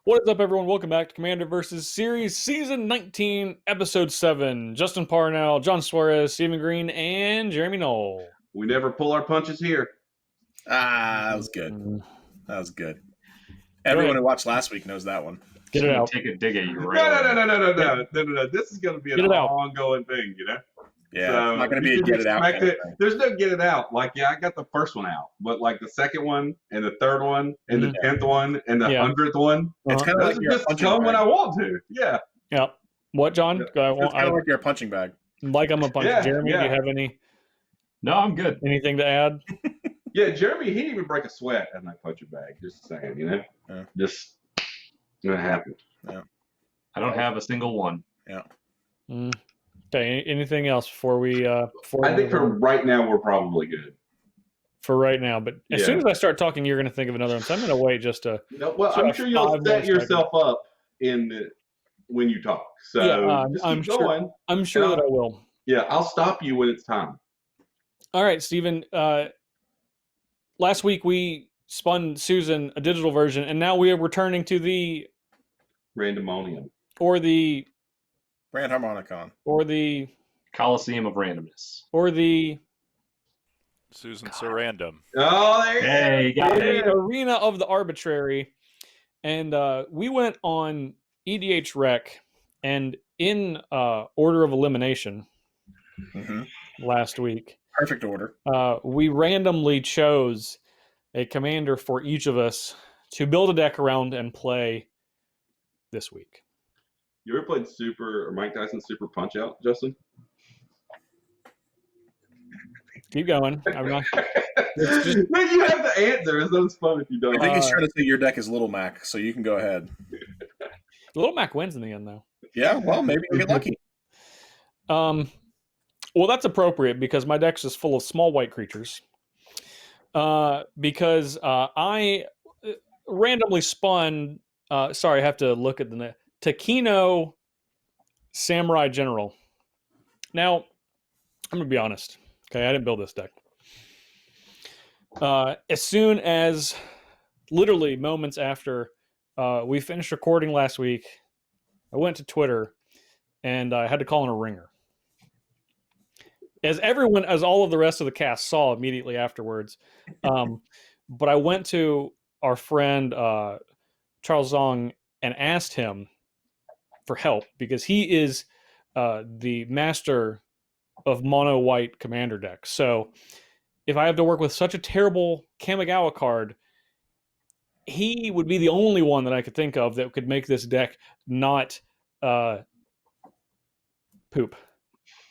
What is up, everyone? Welcome back to Commander vs. Series Season 19, Episode 7. Justin Parnell, John Suarez, Stephen Green, and Jeremy Knoll. We never pull our punches here. That was good. That was good. Everyone who watched last week knows that one. Get it out. Take a dig at you, right? No. This is going to be an ongoing thing, you know? Yeah, so it's not going to be a get it out. There's no get it out. Like, yeah, I got the first one out, but like the second one and the third one and the 10th one and the 100th one, it's kind of like just come when I want to. Yeah. Yeah. What, John? It's kind of like your punching bag. Like I'm a punch. Yeah, Jeremy, do you have No, I'm good. anything to add? Yeah, Jeremy, he didn't even break a sweat in that punching bag. Just saying, you know? Yeah. Just it happened. Yeah. I don't have a single one. Yeah. Okay, anything else before we I think for right now, we're probably good. For right now, but as soon as I start talking, you're going to think of another one. So I'm going to wait just to. Well, I'm sure you'll set yourself up when you talk. So I'm keep going. I'm sure that I will. Yeah, I'll stop you when it's time. All right, Stephen. Last week we spun Susan a digital version, and now we are returning to the Randomonium. Or the Grand Harmonicon. Or the Coliseum of Randomness. Or the Susan Sarandom. Oh, there you go. Hey, you got it. Arena of the Arbitrary. And we went on EDH Rec, and in order of elimination last week. Perfect order. We randomly chose a commander for each of us to build a deck around and play this week. You ever played Super or Mike Tyson Super Punch Out, Justin? Keep going. I'm not. Man, you have the answer. It's fun if you don't. I think he's trying to say your deck is Little Mac, so you can go ahead. Little Mac wins in the end, though. Yeah, well, maybe you'll get lucky. Well, that's appropriate because my deck's is full of small white creatures. Because I randomly spun. Sorry, I have to look at the Takeno Samurai General. Now, I'm gonna be honest. Okay, I didn't build this deck. As soon as, literally moments after we finished recording last week, I went to Twitter and I had to call in a ringer. As all of the rest of the cast saw immediately afterwards. But I went to our friend Charles Zong and asked him for help because he is the master of mono white commander deck. So if I have to work with such a terrible Kamigawa card, he would be the only one that I could think of that could make this deck not poop.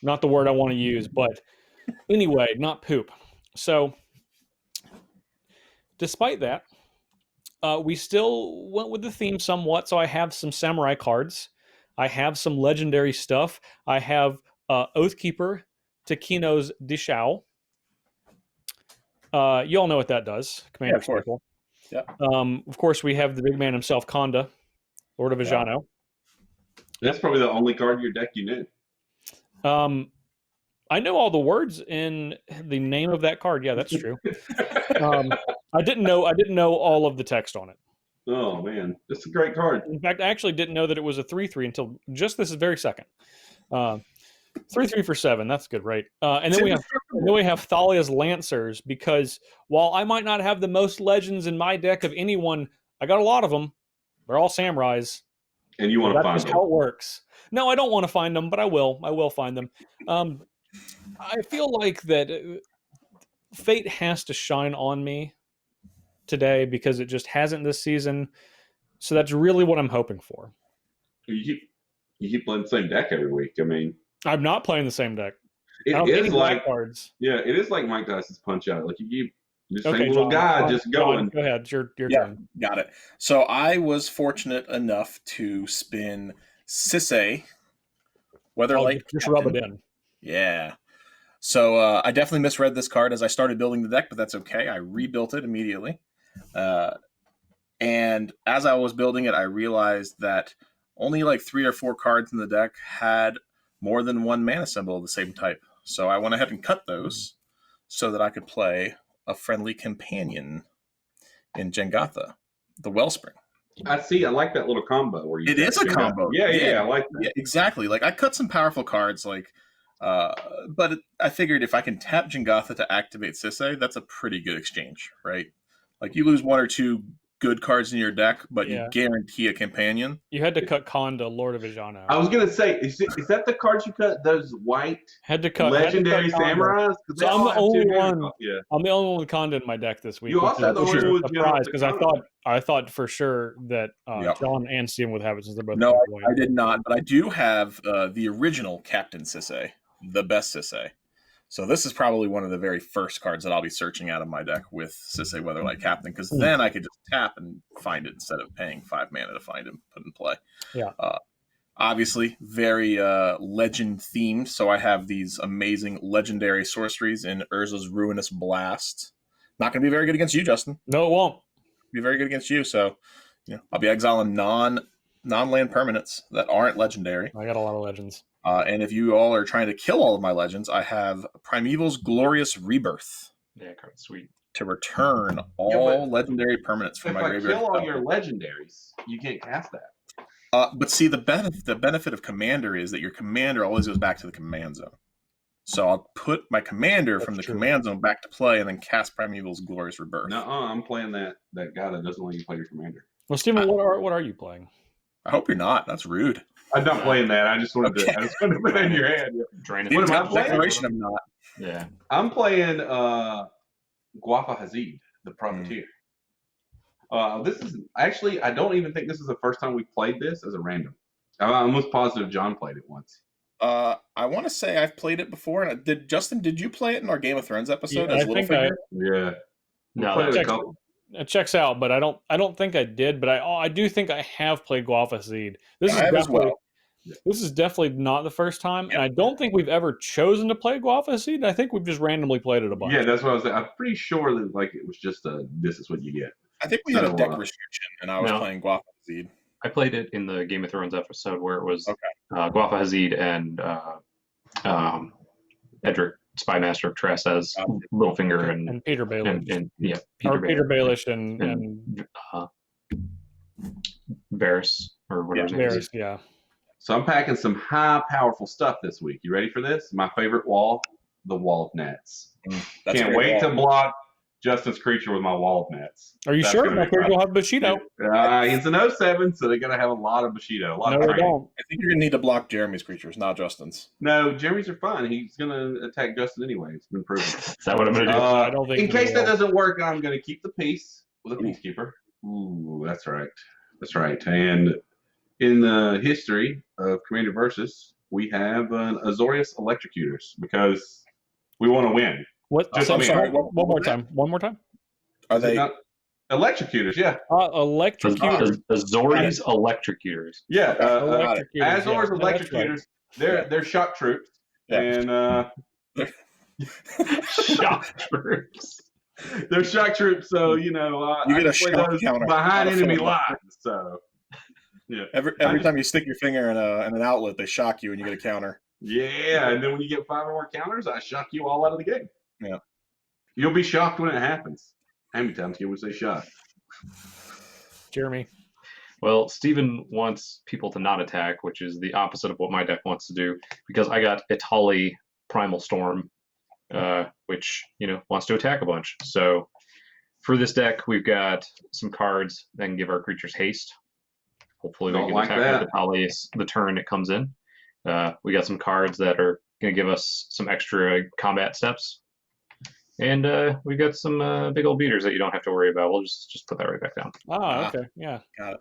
Not the word I want to use, but anyway, not poop. So despite that, we still went with the theme somewhat. So I have some samurai cards. I have some legendary stuff. I have Oathkeeper, Takeno's Dishao. You all know what that does. Commander Circle. Yeah. Of course, we have the big man himself, Konda, Lord of Ajano. That's probably the only card in your deck you knew. I know all the words in the name of that card. Yeah, that's true. I didn't know all of the text on it. Oh man, that's a great card. In fact, I actually didn't know that it was a 3/3 until just this very second. 3/3 for 7. That's good, right? And then we have Thalia's Lancers, because while I might not have the most legends in my deck of anyone, I got a lot of them. They're all samurais. And you want to find them. That's how it works. No, I don't want to find them, but I will. I will find them. I feel like that fate has to shine on me today because it just hasn't this season. So that's really what I'm hoping for. You keep playing the same deck every week. I mean, I'm not playing the same deck. It is like cards. Yeah, it is like Mike Tyson's Punch Out. Like you keep this same little guy just going. Go ahead. Your turn. Got it. So I was fortunate enough to spin Sisay. Just rub it in. Yeah. So I definitely misread this card as I started building the deck, but that's okay. I rebuilt it immediately. And as I was building it, I realized that only like 3 or 4 cards in the deck had more than one mana symbol of the same type. So I went ahead and cut those so that I could play a friendly companion in Jengatha, the Wellspring. I see. I like that little combo where you. It is a combo. Yeah, I like that. Yeah, exactly. Like I cut some powerful cards, but I figured if I can tap Gawfa to activate Sisay, that's a pretty good exchange, right? Like you lose one or two good cards in your deck, but you guarantee a companion. You had to cut Khan to Lord of Ijana. I was gonna say, is that the cards you cut? Those white legendary samurais? So I'm the only one. Yeah. I'm the only one with Khan in my deck this week. You also the only one with surprise because I thought for sure that John and Steven would have it since they're both. No, I did not, but I do have the original Captain Sisay, the best Sisay. So this is probably one of the very first cards that I'll be searching out of my deck with Sisay Weatherlight Captain, because then I could just tap and find it instead of paying 5 mana to find him, put in play. Yeah. Obviously, very legend themed. So I have these amazing legendary sorceries in Urza's Ruinous Blast. Not going to be very good against you, Justin. No, it won't. Be very good against you. So, I'll be exiling non-land permanents that aren't legendary. I got a lot of legends. And if you all are trying to kill all of my legends, I have Primeval's Glorious Rebirth. Yeah, sweet. To return all legendary permanents from my graveyard. If I kill all your legendaries, you can't cast that. But see, the benefit of Commander is that your Commander always goes back to the command zone. So I'll put my Commander from the command zone back to play and then cast Primeval's Glorious Rebirth. No, I'm playing that guy that doesn't let you play your Commander. Well, Steven, what are you playing? I hope you're not. That's rude. I'm not playing that. I just wanted to put it in your head. What am I playing? Declaration I'm not. Yeah. I'm playing Gawfa Hazid, the Profiteer. This is actually, I don't even think this is the first time we've played this as a random. I'm almost positive John played it once. I want to say I've played it before. And Justin, did you play it in our Game of Thrones episode as Littlefinger? Yeah. No, it checks out, but I don't think I did. But I do think I have played Gawfa Hazid. This is definitely not the first time, and I don't think we've ever chosen to play Gawfa Hazid. I think we've just randomly played it a bunch. Yeah, that's what I was saying. I'm pretty sure that it was just this is what you get. I think we had a deck restriction, and I was playing Gawfa Hazid. I played it in the Game of Thrones episode where it was Gawfa Hazid and Edric, Spymaster of Tress, as Littlefinger and Peter Baelish. Peter Baelish and Varys or whatever his name is. Yeah. So I'm packing some high, powerful stuff this week. You ready for this? My favorite wall, the Wall of Nets. Can't wait to block Justin's creature with my Wall of Nets. Are you sure? My creature will have Bushido. He's an 07, so they're going to have a lot of Bushido. No, they don't. I think you're going to need to block Jeremy's creatures, not Justin's. No, Jeremy's are fine. He's going to attack Justin anyway. It's been proven. Is that what I'm going to do? I don't think in case that doesn't work, I'm going to keep the peace with a Peacekeeper. Ooh, that's right. That's right. And in the history of Commander Versus, we have Azorius Electrocutors because we want to win. What? I'm sorry. One more time. One more time. Are they Electrocutors? Yeah. Electrocutors. Azorius Electrocutors. Yeah. Azorius Electrocutors. Right. They're shock troops. Yeah. And shock troops. They're shock troops, so you get a shock counter behind enemy lines. So yeah. Every time you stick your finger in an outlet, they shock you and you get a counter. Yeah, and then when you get 5 or more counters, I shock you all out of the game. Yeah. You'll be shocked when it happens. How many times can we say shock? Jeremy. Well, Steven wants people to not attack, which is the opposite of what my deck wants to do, because I got Etali Primal Storm, which, wants to attack a bunch. So for this deck, we've got some cards that can give our creatures haste. Hopefully we can attack with Etali the turn it comes in. We got some cards that are going to give us some extra combat steps. And we got some big old beaters that you don't have to worry about. We'll just put that right back down. Oh, okay. Yeah. Got it.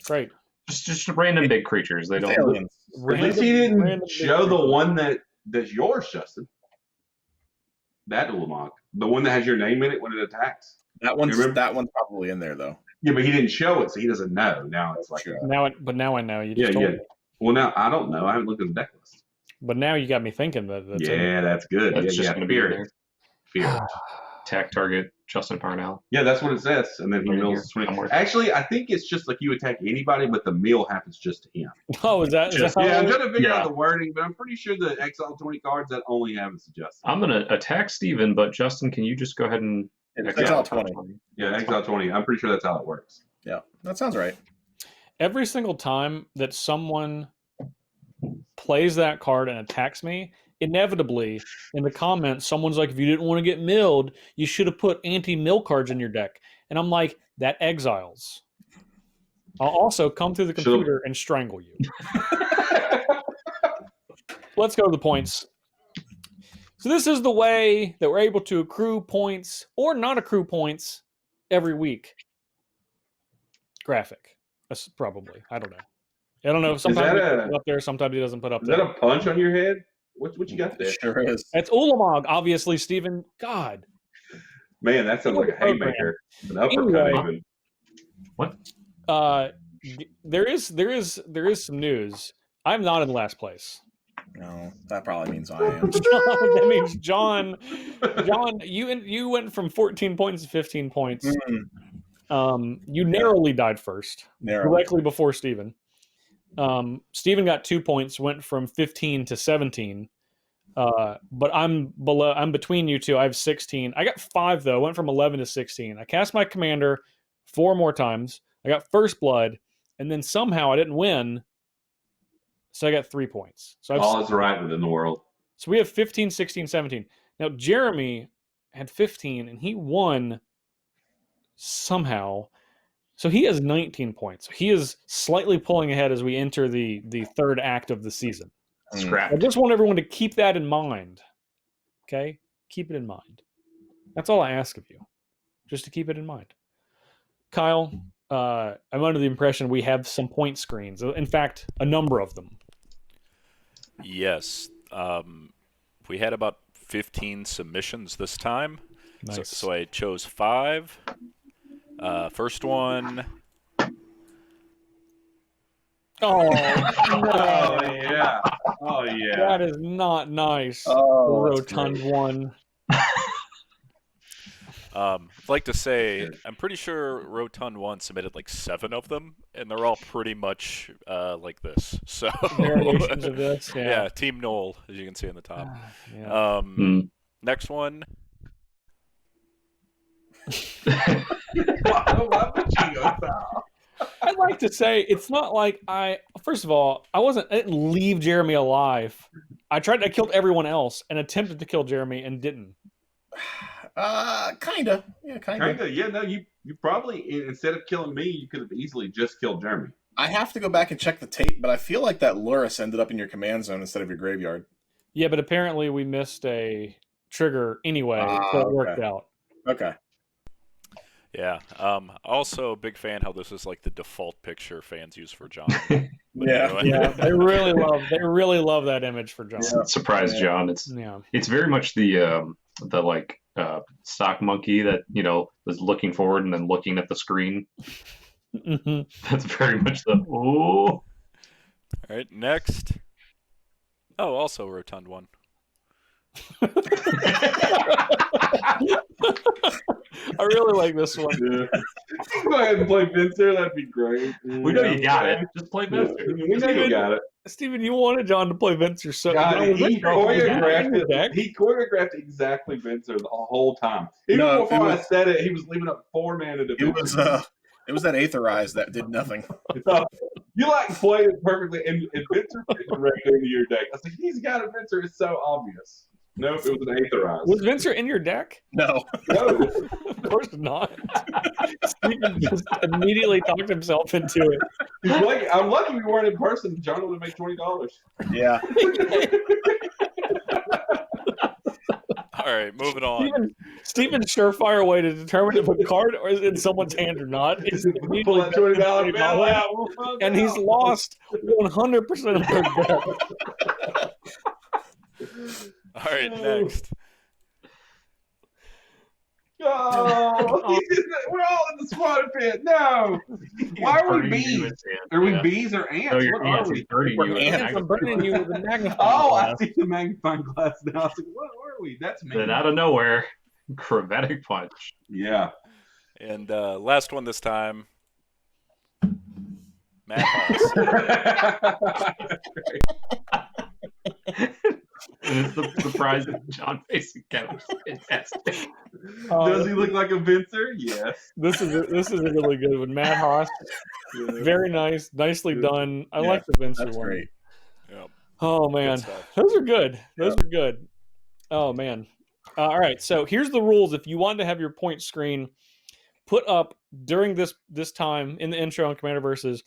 Great. Just random big creatures. They don't. At least he didn't show the one that's yours, Justin. That Ulamog. The one that has your name in it when it attacks. That one's probably in there, though. Yeah, but he didn't show it, so he doesn't know. Now it's like... Now I know. You just told me. Well, now I don't know. I haven't looked at the deck list. But now you got me thinking that. That's good. That's just going to be in there. Fear. Attack target Justin Parnell. Yeah, that's what it says. And then he mills 20. Actually, I think it's just like you attack anybody, but the meal happens just to him. Oh, is that I'm trying to figure out the wording, but I'm pretty sure the exile 20 cards that only happens to Justin. I'm going to attack Steven, but Justin, can you just go ahead and exile 20? Yeah, exile 20. I'm pretty sure that's how it works. Yeah, that sounds right. every single time that someone plays that card and attacks me, inevitably in the comments, someone's like, if you didn't want to get milled, you should have put anti-mill cards in your deck. And I'm like, that exiles. I'll also come through the computer and strangle you. Let's go to the points. So this is the way that we're able to accrue points or not accrue points every week. Graphic. That's probably. I don't know. I don't know. Sometimes he puts it up there, sometimes he doesn't put up there. Is that a punch on your head? What you got there? It sure is. It's Ulamog, obviously, Stephen. God. Man, that sounds like a haymaker. An uppercut even. What? There is some news. I'm not in last place. No, that probably means I am. That means John, you went from 14 points to 15 points. You narrowly died first, directly before Stephen. Stephen got 2 points, went from 15 to 17. But I'm between you two. I have 16. I got 5 though. Went from 11 to 16. I cast my commander 4 more times. I got first blood, and then somehow I didn't win. So I got 3 points. So all is right within the world. So we have 15, 16, 17. Now Jeremy had 15 and he won somehow. So he has 19 points. He is slightly pulling ahead as we enter the third act of the season. Scrap. I just want everyone to keep that in mind. Okay? Keep it in mind. That's all I ask of you. Just to keep it in mind. Kyle, I'm under the impression we have some point screens. In fact, a number of them. Yes. We had about 15 submissions this time. Nice. So I chose 5. First one. Oh, no. yeah. Oh, yeah. That is not nice. Oh, Rotund one. I'd like to say, I'm pretty sure Rotund 1 submitted like 7 of them, and they're all pretty much like this. So Variations of this. yeah, Team Knoll, as you can see in the top. Yeah. Next one. Why would you go foul? I'd like to say it's not like first of all, I didn't leave Jeremy alive. I killed everyone else and attempted to kill Jeremy and didn't. Kinda. Yeah, kinda. Yeah, no, you probably, instead of killing me, you could have easily just killed Jeremy. I have to go back and check the tape, but I feel like that Lurrus ended up in your command zone instead of your graveyard. Yeah, but apparently we missed a trigger anyway, so it worked out. Okay. Yeah. Also, a big fan how this is like the default picture fans use for John. Yeah. Yeah, they really love that image for John. Yeah. Surprise, John. It's very much the stock monkey that is looking forward and then looking at the screen. Mm-hmm. That's very much the oh. All right, next. Oh, also Rotund 1. I really like this one. Yeah. Go ahead and play Vincer. That'd be great. We know you got it. Just play Vincer. We know you got it. Stephen, you wanted John to play Vincer, so he choreographed exactly Vincer the whole time. Even before I said it, he was leaving up 4 mana to Vincer. It was that Aetherize that did nothing. You played it perfectly, and Vincer fit directly into your deck. I was like, he's got a Vincer. It's so obvious. Nope, it was an Aetherize. Was Vincer in your deck? No. Of course not. Stephen just immediately talked himself into it. He's like, I'm lucky we weren't in person. John would have made $20. Yeah. All right, moving on. Steven's surefire way to determine if a card is in someone's hand or not is Pull that $20 bill out. And he's lost 100% of their bet. All right, next. Oh, we're all in the squad pit. No. Why are we bees? Are we bees or ants? No, you're what ants. are we? We're ants. I'm burning you with a magnifying Oh, glass. I see the magnifying glass now. I was like, what are we? That's me. Then out of nowhere, Chromatic Punch. Yeah. And last one this time. Matt Hoss. And it's the surprise that John facing counters. Fantastic. Does he look like a Vincer? Yes. This is a really good one. Mad Hoss, Yeah. very nice, nicely done. I Yeah, like the Vincer That's one. great. Yep. Oh man, stuff. those are good. Those are good. Oh man. All right. So here's the rules. If you want to have your point screen put up during this time in the intro on Commander Versus,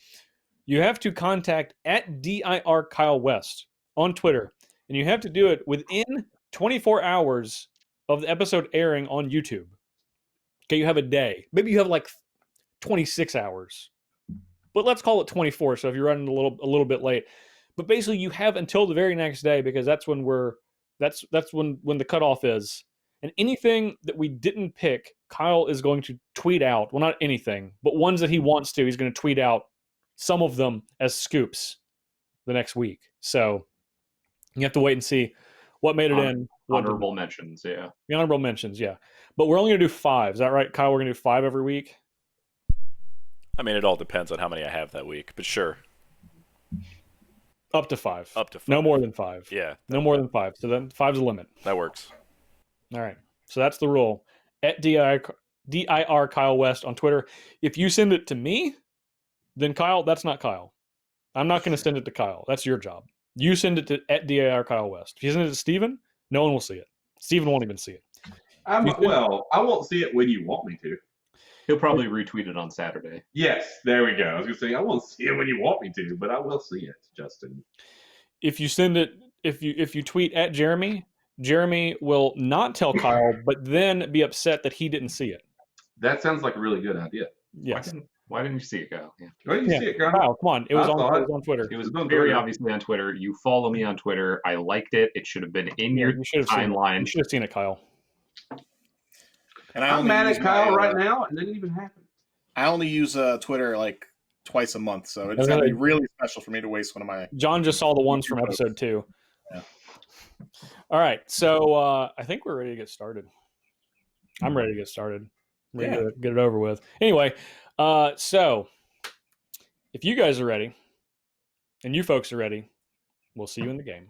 you have to contact at DIR Kyle West on Twitter, and you have to do it within 24 hours of the episode airing on YouTube. Okay, you have a day. Maybe you have like 26 hours, but let's call it 24. So if you're running a little bit late, but basically you have until the very next day, because that's when that's when the cutoff is. And anything that we didn't pick, Kyle is going to tweet out. Well, not anything, but ones that he wants to. He's going to tweet out some of them as scoops the next week. So you have to wait and see what made it in. Honorable mentions, yeah. The honorable mentions, yeah. But we're only going to do 5. Is that right, Kyle? We're going to do 5 every week? I mean, it all depends on how many I have that week, but sure. Up to 5. Up to 5. No more than 5. Yeah. No more than 5. So then 5's the limit. That works. All right. So that's the rule. At DIR Kyle West on Twitter. If you send it to me, then Kyle, that's not Kyle. I'm not going to send it to Kyle. That's your job. You send it to at DIR Kyle West. If you send it to Steven, no one will see it. Steven won't even see it. I won't see it when you want me to. He'll probably retweet it on Saturday. Yes, there we go. I was going to say, I won't see it when you want me to, but I will see it, Justin. If you send it, if you tweet at Jeremy, Jeremy will not tell Kyle, but then be upset that he didn't see it. That sounds like a really good idea. Yes. Why didn't you see it, Kyle? Yeah. Why didn't you see it, Kyle? Kyle, come on. It was I thought- on Twitter. It was on very Twitter. obviously on Twitter. You follow me on Twitter. I liked it. It should have been in your You should have seen it. timeline. You should have seen it, Kyle. And I'm only mad use at Kyle my, right now. It didn't even happen. I only use Twitter like twice a month, so it's Okay. gonna be really special for me to waste one of my. John just saw the ones from episode 2. Yeah. All right. So I think we're ready to get started. I'm ready to get started. I'm ready to get it over with. Anyway, so if you guys are ready and you folks are ready, we'll see you in the game.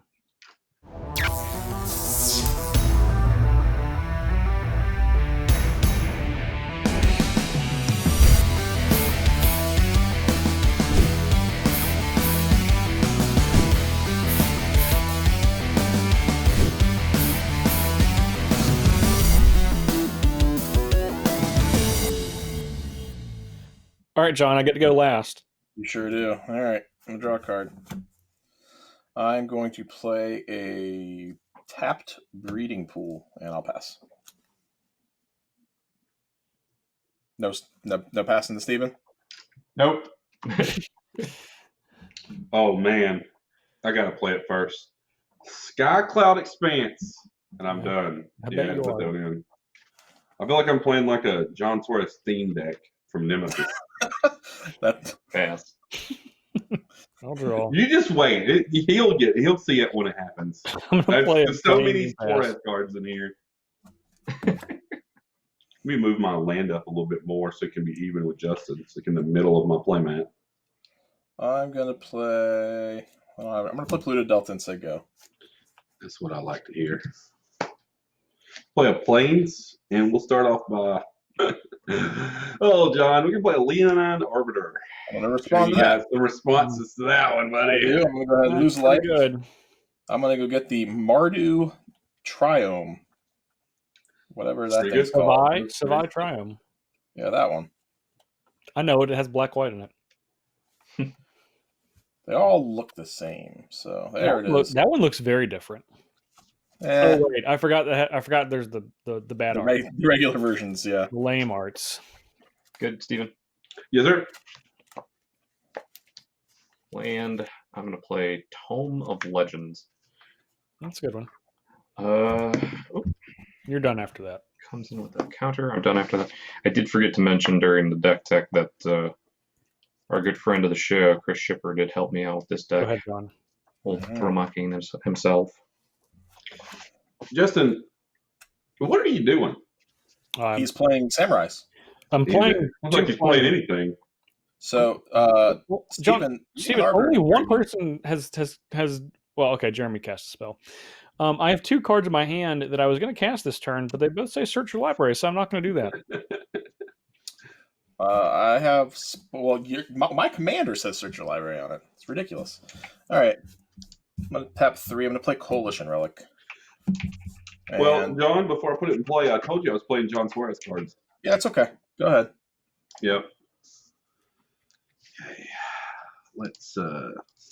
All right, John, I get to go last. You sure do. All right, I'm gonna draw a card. I'm going to play a tapped breeding pool, and I'll pass. No passing to Steven? Nope. Oh, man. I got to play it first. Sky Cloud Expanse. And I'm done. I bet you put are. that in. I feel like I'm playing like a John Suarez theme deck from Nemesis. That Pass. I'll draw. You just wait. He'll see it when it happens. I'm gonna play There's so plain many pass. Suarez cards in here. Let me move my land up a little bit more so it can be even with Justin. It's like in the middle of my playmat. I'm gonna play. I'm gonna play Pluto Delta and say go. That's what I like to hear. Play a Plains, and we'll start off by. Oh, John, we can play a Leonine Arbiter. I'm gonna respond You to that. got some responses to that one, I buddy. do. I'm gonna go ahead and lose That's life. pretty good. I'm gonna go get the Mardu Triome. Whatever that Pretty thing's good. called. Savai Triumph. Yeah, that one. I know it. It has black white in it. They all look the same. So there it is. That one looks very different. Eh, Oh wait, I forgot that. I forgot. There's the bad the art, regular versions, yeah. the lame arts. Good, Steven. Yes, sir. Land. I'm going to play Tome of Legends. That's a good one. Oh, You're done after that. comes in with a counter. I'm done after that. I did forget to mention during the deck tech that our good friend of the show, Chris Shipper, did help me out with this Go deck. ahead, John. Old Romaking himself. Justin, what are you doing? He's playing Samurais. I'm playing. Looks like you played anything. So, Well, John, Steven Steven, Harper- only one person has. Well, okay, Jeremy cast a spell. I have 2 cards in my hand that I was going to cast this turn, but they both say search your library, so I'm not going to do that. I have. Well, my commander says search your library on it. It's ridiculous. All right. I'm going to tap 3. I'm going to play Coalition Relic. Well, John, before I put it in play, I told you I was playing John Suarez cards. Yeah, it's okay. Go ahead. Yep. Okay. Let's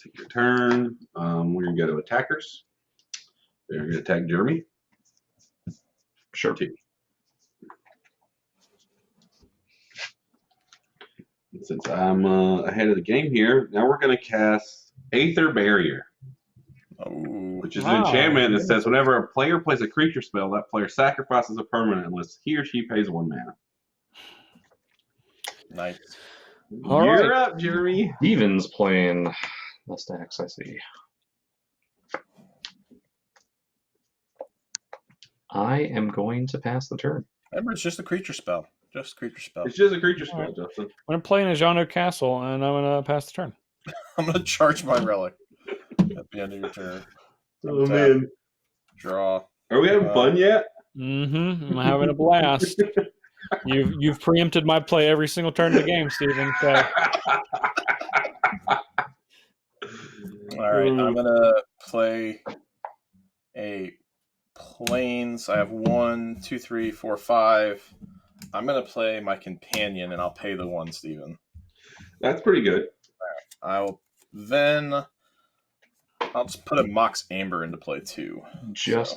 take your turn. We're going to go to attackers. They're going to attack Jeremy. Sure. Since I'm ahead of the game here, now we're going to cast Aether Barrier, which is an enchantment that says whenever a player plays a creature spell, that player sacrifices a permanent unless he or she pays 1 mana. Nice. You're up, Jeremy. Steven's playing the stacks, I see. I am going to pass the turn. Remember, it's just a creature spell. Just a creature spell. It's just a creature spell, Justin. I'm going to play in a Jano Castle, and I'm going to pass the turn. I'm going to charge my relic at the end of your turn. Oh, man. Draw. Are we having fun yet? I'm having a blast. You've preempted my play every single turn of the game, Steven. So. All right, I'm going to play a Plains. I have 1, 2, 3, 4, 5. I'm going to play my companion, and I'll pay the 1, Steven. That's pretty good. I'll just put a Mox Amber into play, too.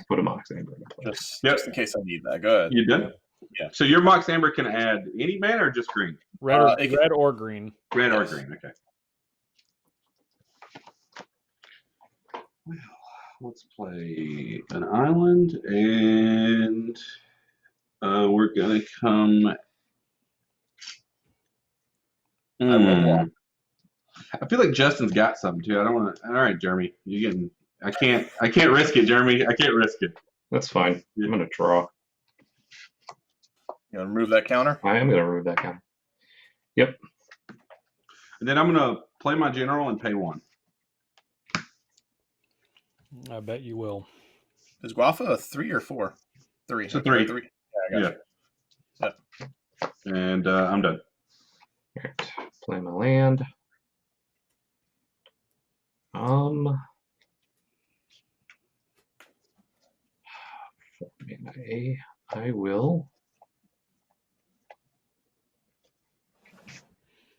Put a Mox Amber into play. Just in case I need that. Go ahead. You done? Yeah. So your Mox Amber can add any mana or just green? Red or green. Red or green, okay. Well, let's play an island, and we're going to come... I feel like Justin's got something, too. I don't want to... All right, Jeremy. You're getting... I can't risk it, Jeremy. I can't risk it. That's fine. I'm going to draw. You want to remove that counter? I am going to remove that counter. Yep. And then I'm going to play my general and pay 1. I bet you will. Is Gawfa a 3 or 4? 3. It's a 3. 3. Yeah, I got you. And I'm done. All right. Play my land. I will.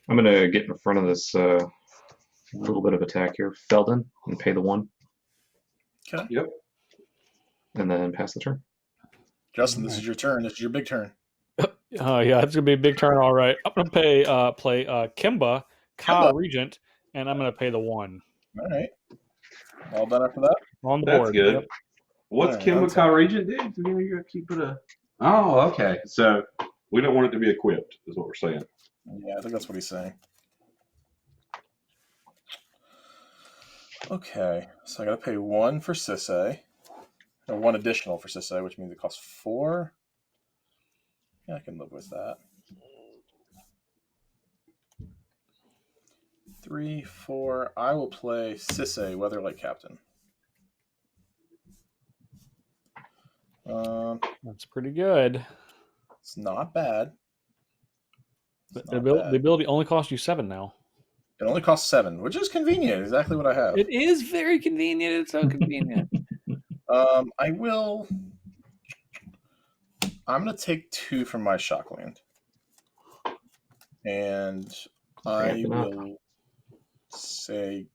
I'm going to get in front of this little bit of attack here. Felden, and pay the 1. Okay. Yep. And then pass the turn. Justin, this is your turn. This is your big turn. Yeah, it's going to be a big turn, all right. I'm going to play Kimba, Kyle Regent, and I'm going to pay the 1. All right. All done after that? On the That's board. good. Yep. What's Kimba Kyle Regent do? You got to keep it a... Oh, okay. So we don't want it to be equipped, is what we're saying. Yeah, I think that's what he's saying. Okay, so I got to pay 1 for Sisay, or 1 additional for Sisay, which means it costs 4. Yeah, I can live with that. 3, 4. I will play Sisay, Weatherlight Captain. That's pretty good. It's not bad. The ability only costs you 7 now. It only costs 7, which is convenient. Exactly what I have. It is very convenient. It's so convenient. I'm going to take 2 from my Shockland. And I will say...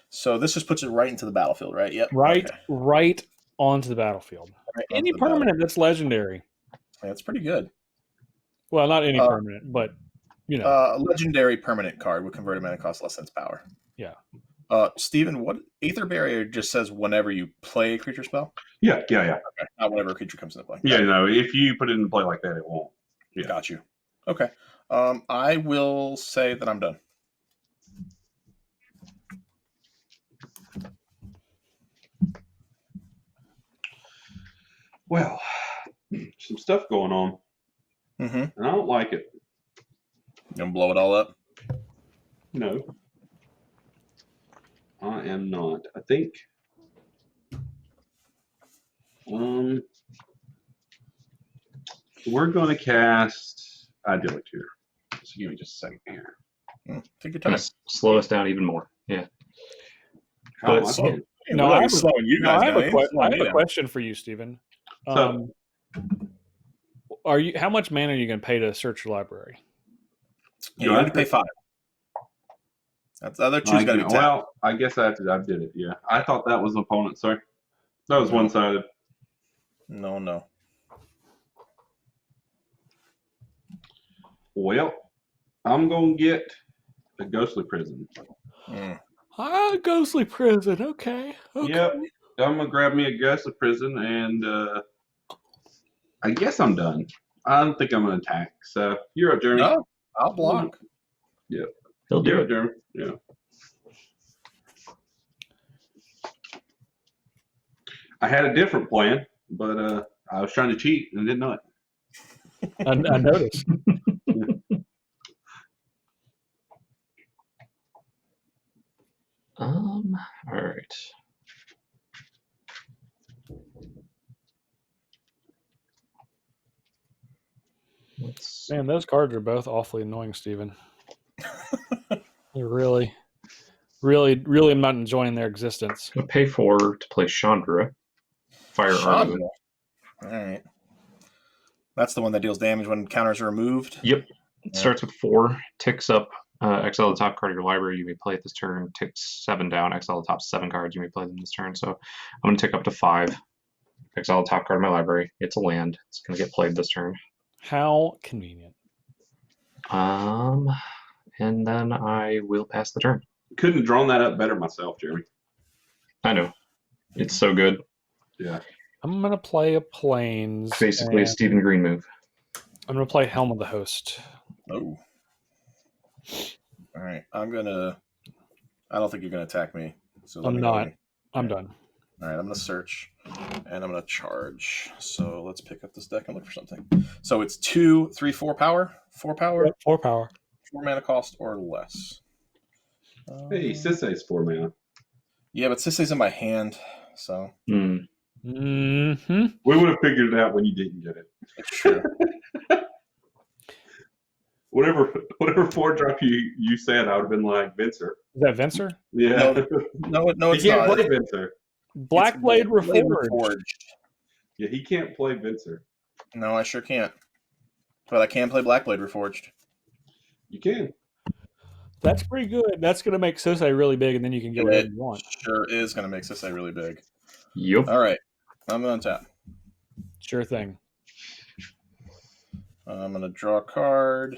So this just puts it right into the battlefield, right? Yep. Right onto the battlefield. Right any permanent that's legendary. Yeah, that's pretty good. Well, not any permanent, but, you know. A legendary permanent card with converted mana cost less than its power. Yeah. Steven, what Aether Barrier just says whenever you play a creature spell? Yeah. Okay. Not whenever a creature comes into play. Yeah, no, if you put it in play like that, it won't. Yeah. Got you. Okay. I will say that I'm done. Well, some stuff going on. Mm-hmm. And I don't like it. You gonna blow it all up? No. I am not. I think we're going to cast Idyllic here. So give me just a second here. Take your Gonna time. slow us down even more. Yeah. How am I But- doing? No, We're I not have a- slowing you guys I have, down. a, Ain't slowing I have me a down. question for you, Stephen. So- Are you? How much mana are you going to pay to search your library? Yeah, you need to pay 5. That's the other two's got to be 10. Well, I guess I did it. Yeah, I thought that was the opponent. Sorry, that was No. one-sided. No. Well, I'm gonna get a Ghostly Prison. Ghostly Prison. Okay. Yep, I'm gonna grab me a Ghostly Prison, and I guess I'm done. I don't think I'm gonna attack. So you're up, Jeremy. No, I'll block. He'll do You're it. up, Jeremy. Yeah. I had a different plan, but I was trying to cheat and didn't know it. I noticed. All right. Let's Man, those cards are both awfully annoying, Stephen. They're really, I'm not enjoying their existence. gonna pay 4 to play Chandra. Fire Chandra. Army. All right. That's the one that deals damage when counters are removed. Yep. It starts with 4, ticks up, exile the top card of your library you may play it this turn, ticks 7 down, exile the top 7 cards you may play them this turn. So I'm going to tick up to 5, exile the top card of my library. It's a land. It's going to get played this turn. How convenient. And then I will pass the turn. Couldn't have drawn that up better myself, Jeremy. I know. It's so good. Yeah. I'm going to play a Plains. Basically a and Stephen Green move. I'm going to play Helm of the Host. Oh. All right. I don't think you're gonna attack me. So let I'm me know not. when you- I'm done. All right. I'm gonna search, and I'm gonna charge. So let's pick up this deck and look for something. So it's 2, 3, 4 power, 4 power, 4 power. 4 mana cost or less. Hey, Sisay's 4 mana. Yeah, but Sisay's in my hand, so Hmm. Mm-hmm. We would have figured it out when you didn't get it. it's true. Whatever 4-drop you said, I would have been like Vincer. Is that Venser? Yeah. No, He it's can't not. play Vincer. Blackblade It's Blade Reforged. Yeah, he can't play Vincer. No, I sure can't. But I can play Blackblade Reforged. You can. That's pretty good. That's going to make Sisay really big, and then you can get whatever It you want. sure is going to make Sisay really big. Yup. All right. I'm going to tap. Sure thing. I'm going to draw a card.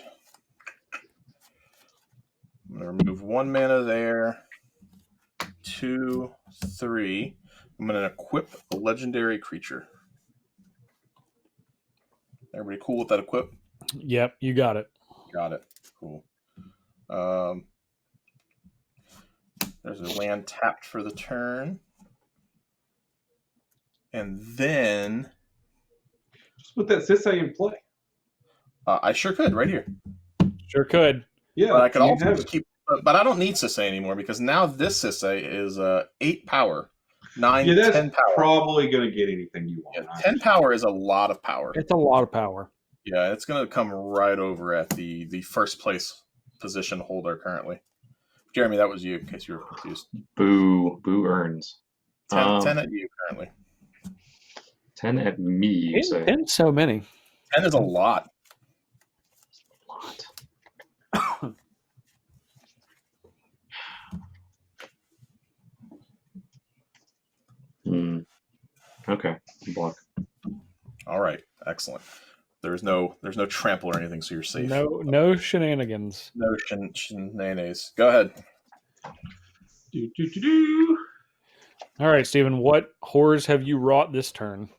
I'm going to remove 1 mana there. 2, 3. I'm going to equip a legendary creature. Everybody cool with that equip? Yep, you got it. Got it. Cool. There's a land tapped for the turn. And then Just put that Sisay in play. I sure could right here. Sure could. Yeah. But I could you also have just it. keep. But I don't need Sisay anymore because now this Sisay is 8 power, 9, Yeah, that's 10 power. probably going to get anything you want. Yeah, 10 power is a lot of power. It's a lot of power. Yeah, it's going to come right over at the first place position holder currently. Jeremy, that was you in case you were confused. Boo. Boo earns. 10 at you currently. 10 at me, you say. 10 so many. 10 is a lot. Lot. Okay. Block. All right, excellent. There's no trample or anything, so you're safe. No shenanigans. No shenanigans. Go ahead. Do. All right, Stephen, what horrors have you wrought this turn?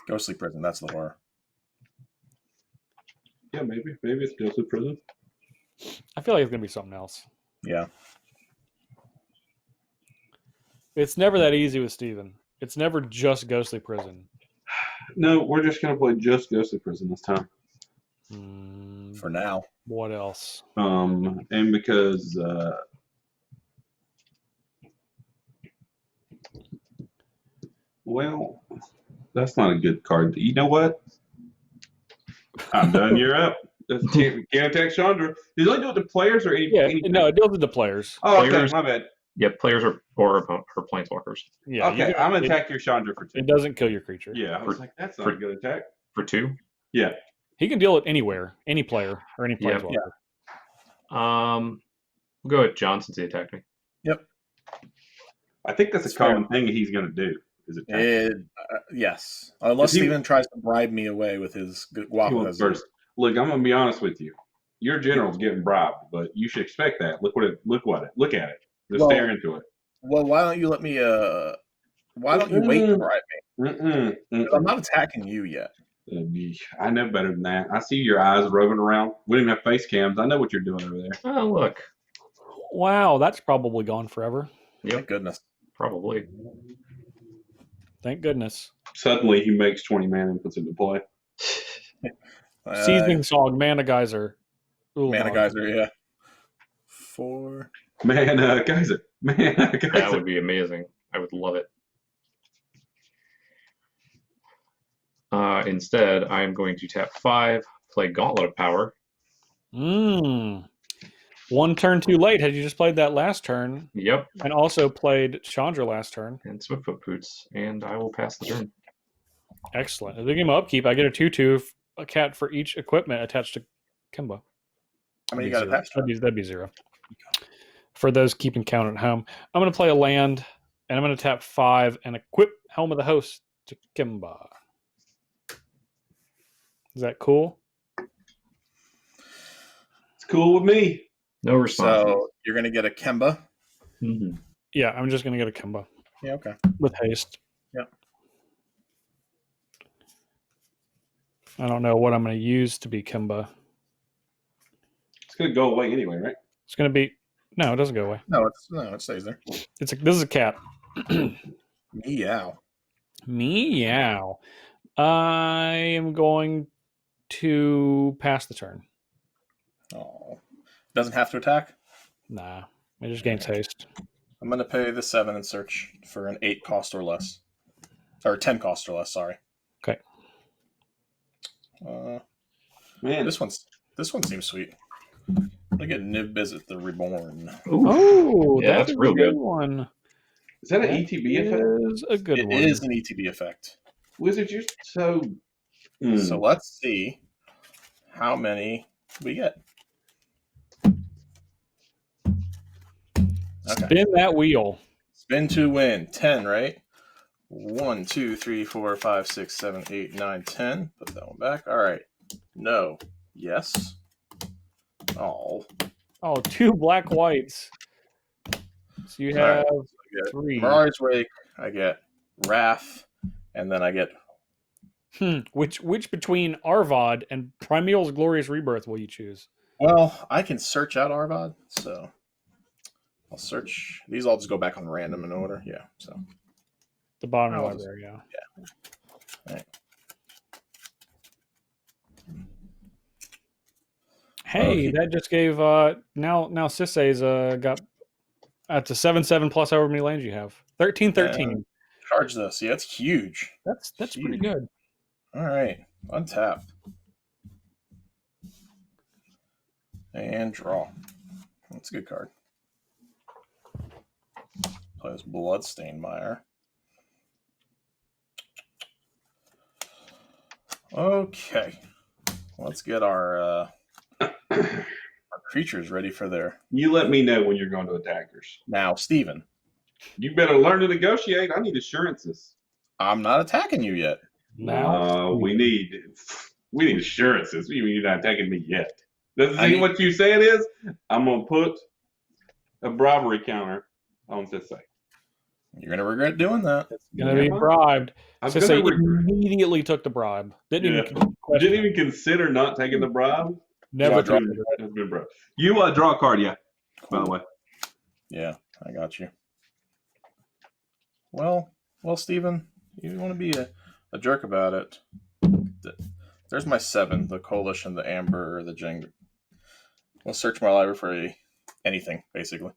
Ghostly Prison. That's the horror. Yeah, maybe it's Ghostly Prison. I feel like it's going to be something else. Yeah. It's never that easy with Stephen. It's never just Ghostly Prison. No, we're just going to play just Ghostly Prison this time. For now. What else? And because well, that's not a good card. You know what? I'm done. You're up. Can't attack Chandra. Does it only do it to players or any? Yeah, anything? no, it deals with the players. Oh, okay. Players- My bad. Yeah, players or her planeswalkers. Yeah, Okay, I'm gonna attack your Chandra for 2. It doesn't kill your creature. Yeah, I was like, that's not a good attack. For 2. Yeah. He can deal it anywhere, any player or any Yeah. planeswalker. We'll go with John since he attacked me. I think that's a common thing he's gonna do. Is attack. Yes. Unless He- Steven tries to bribe me away with his He Gawfa wants Hazard. first. Look, I'm gonna be honest with you. Your general's getting bribed, but you should expect that. Look at it. Look at it. Just Well- stare into it. Well, why don't you let me? Why don't you wait to bribe me? Mm-mm. 'Cause I'm not attacking you yet. I know better than that. I see your eyes roving around. We don't even have face cams. I know what you're doing over there. Oh, look. Wow, that's probably gone forever. Thank goodness. Probably. Thank goodness. Suddenly, he makes 20 mana and puts it into play. Seasoning Song, Mana Geyser. Mana Geyser, yeah. 4. Mana Geyser. Mana That Geyser. would be amazing. I would love it. Instead, I'm going to tap 5, play Gauntlet of Power. One turn too late. Had you just played that last turn, Yep, and also played Chandra last turn. and Swiftfoot Poots, and I will pass the turn. Excellent. At the game of upkeep, I get a 2/2, a cat for each equipment attached to Kimba. How many you got attached? That'd be 0. For those keeping count at home, I'm going to play a land, and I'm going to tap 5 and equip Helm of the Host to Kimba. Is that cool? It's cool with me. No response. So you're going to get a Kemba. Mm-hmm. Yeah, I'm just going to get a Kimba Yeah, okay. with haste. Yeah. I don't know what I'm going to use to be Kimba. It's going to go away anyway, right? It's going to be... No, it doesn't go away. No, it stays there. This is a cat. Meow. Meow. I am going to pass the turn. Oh. Doesn't have to attack? Nah, it just gains haste. I'm going to pay the 7 and search for an 8 cost or less. Or 10 cost or less, sorry. Okay. Man, This one seems sweet. I get Niv Visit the Reborn. Oh, Yeah, that's a real good. one. is that an ETB effect? Is a good It one. is an ETB effect. Wizards, you're so. So let's see how many we get. Okay. Spin that wheel. Spin to win. 10, right? 1, 2, 3, 4, 5, 6, 7, 8, 9, 10. Put that one back. All right. No. Yes. Oh. Oh, 2 black whites. So you All right. have I get 3. Mirage Wake. I get Wrath. And then I get. Which between Arvad and Primeval's Glorious Rebirth will you choose? Well, I can search out Arvad. So I'll search. These all just go back on random in order. Yeah. So. The bottom of I'll the just- library, yeah. All right. Hey, Okay. that just gave now Sisay's got that's a 7/7 plus however many lands you have. 13/13. Charge this. Yeah, it's huge. That's pretty Huge. good. All right. Untap. And draw. That's a good card. Plays Bloodstained Mire. Okay. Let's get our creatures ready for their. You let me know when you're going to attackers. Now, Steven, You better learn to negotiate. I need assurances. I'm not attacking you yet. Now we need assurances. You mean you're not attacking me yet? This is I mean- what you say it is. I'm gonna put a bribery counter on Sisay. You're going to regret doing that. gonna be bribed. I'm Sisay gonna immediately took the bribe. Didn't Yeah. even question didn't it. even consider not taking the bribe. Never Yeah, tried Has it. been, has been bribe. You draw a card, yeah. By the way, Yeah, I got you. Well, Steven, you want to be a jerk about it. There's my 7, the Coalition, the Amber, the Jing. We'll search my library for anything, basically.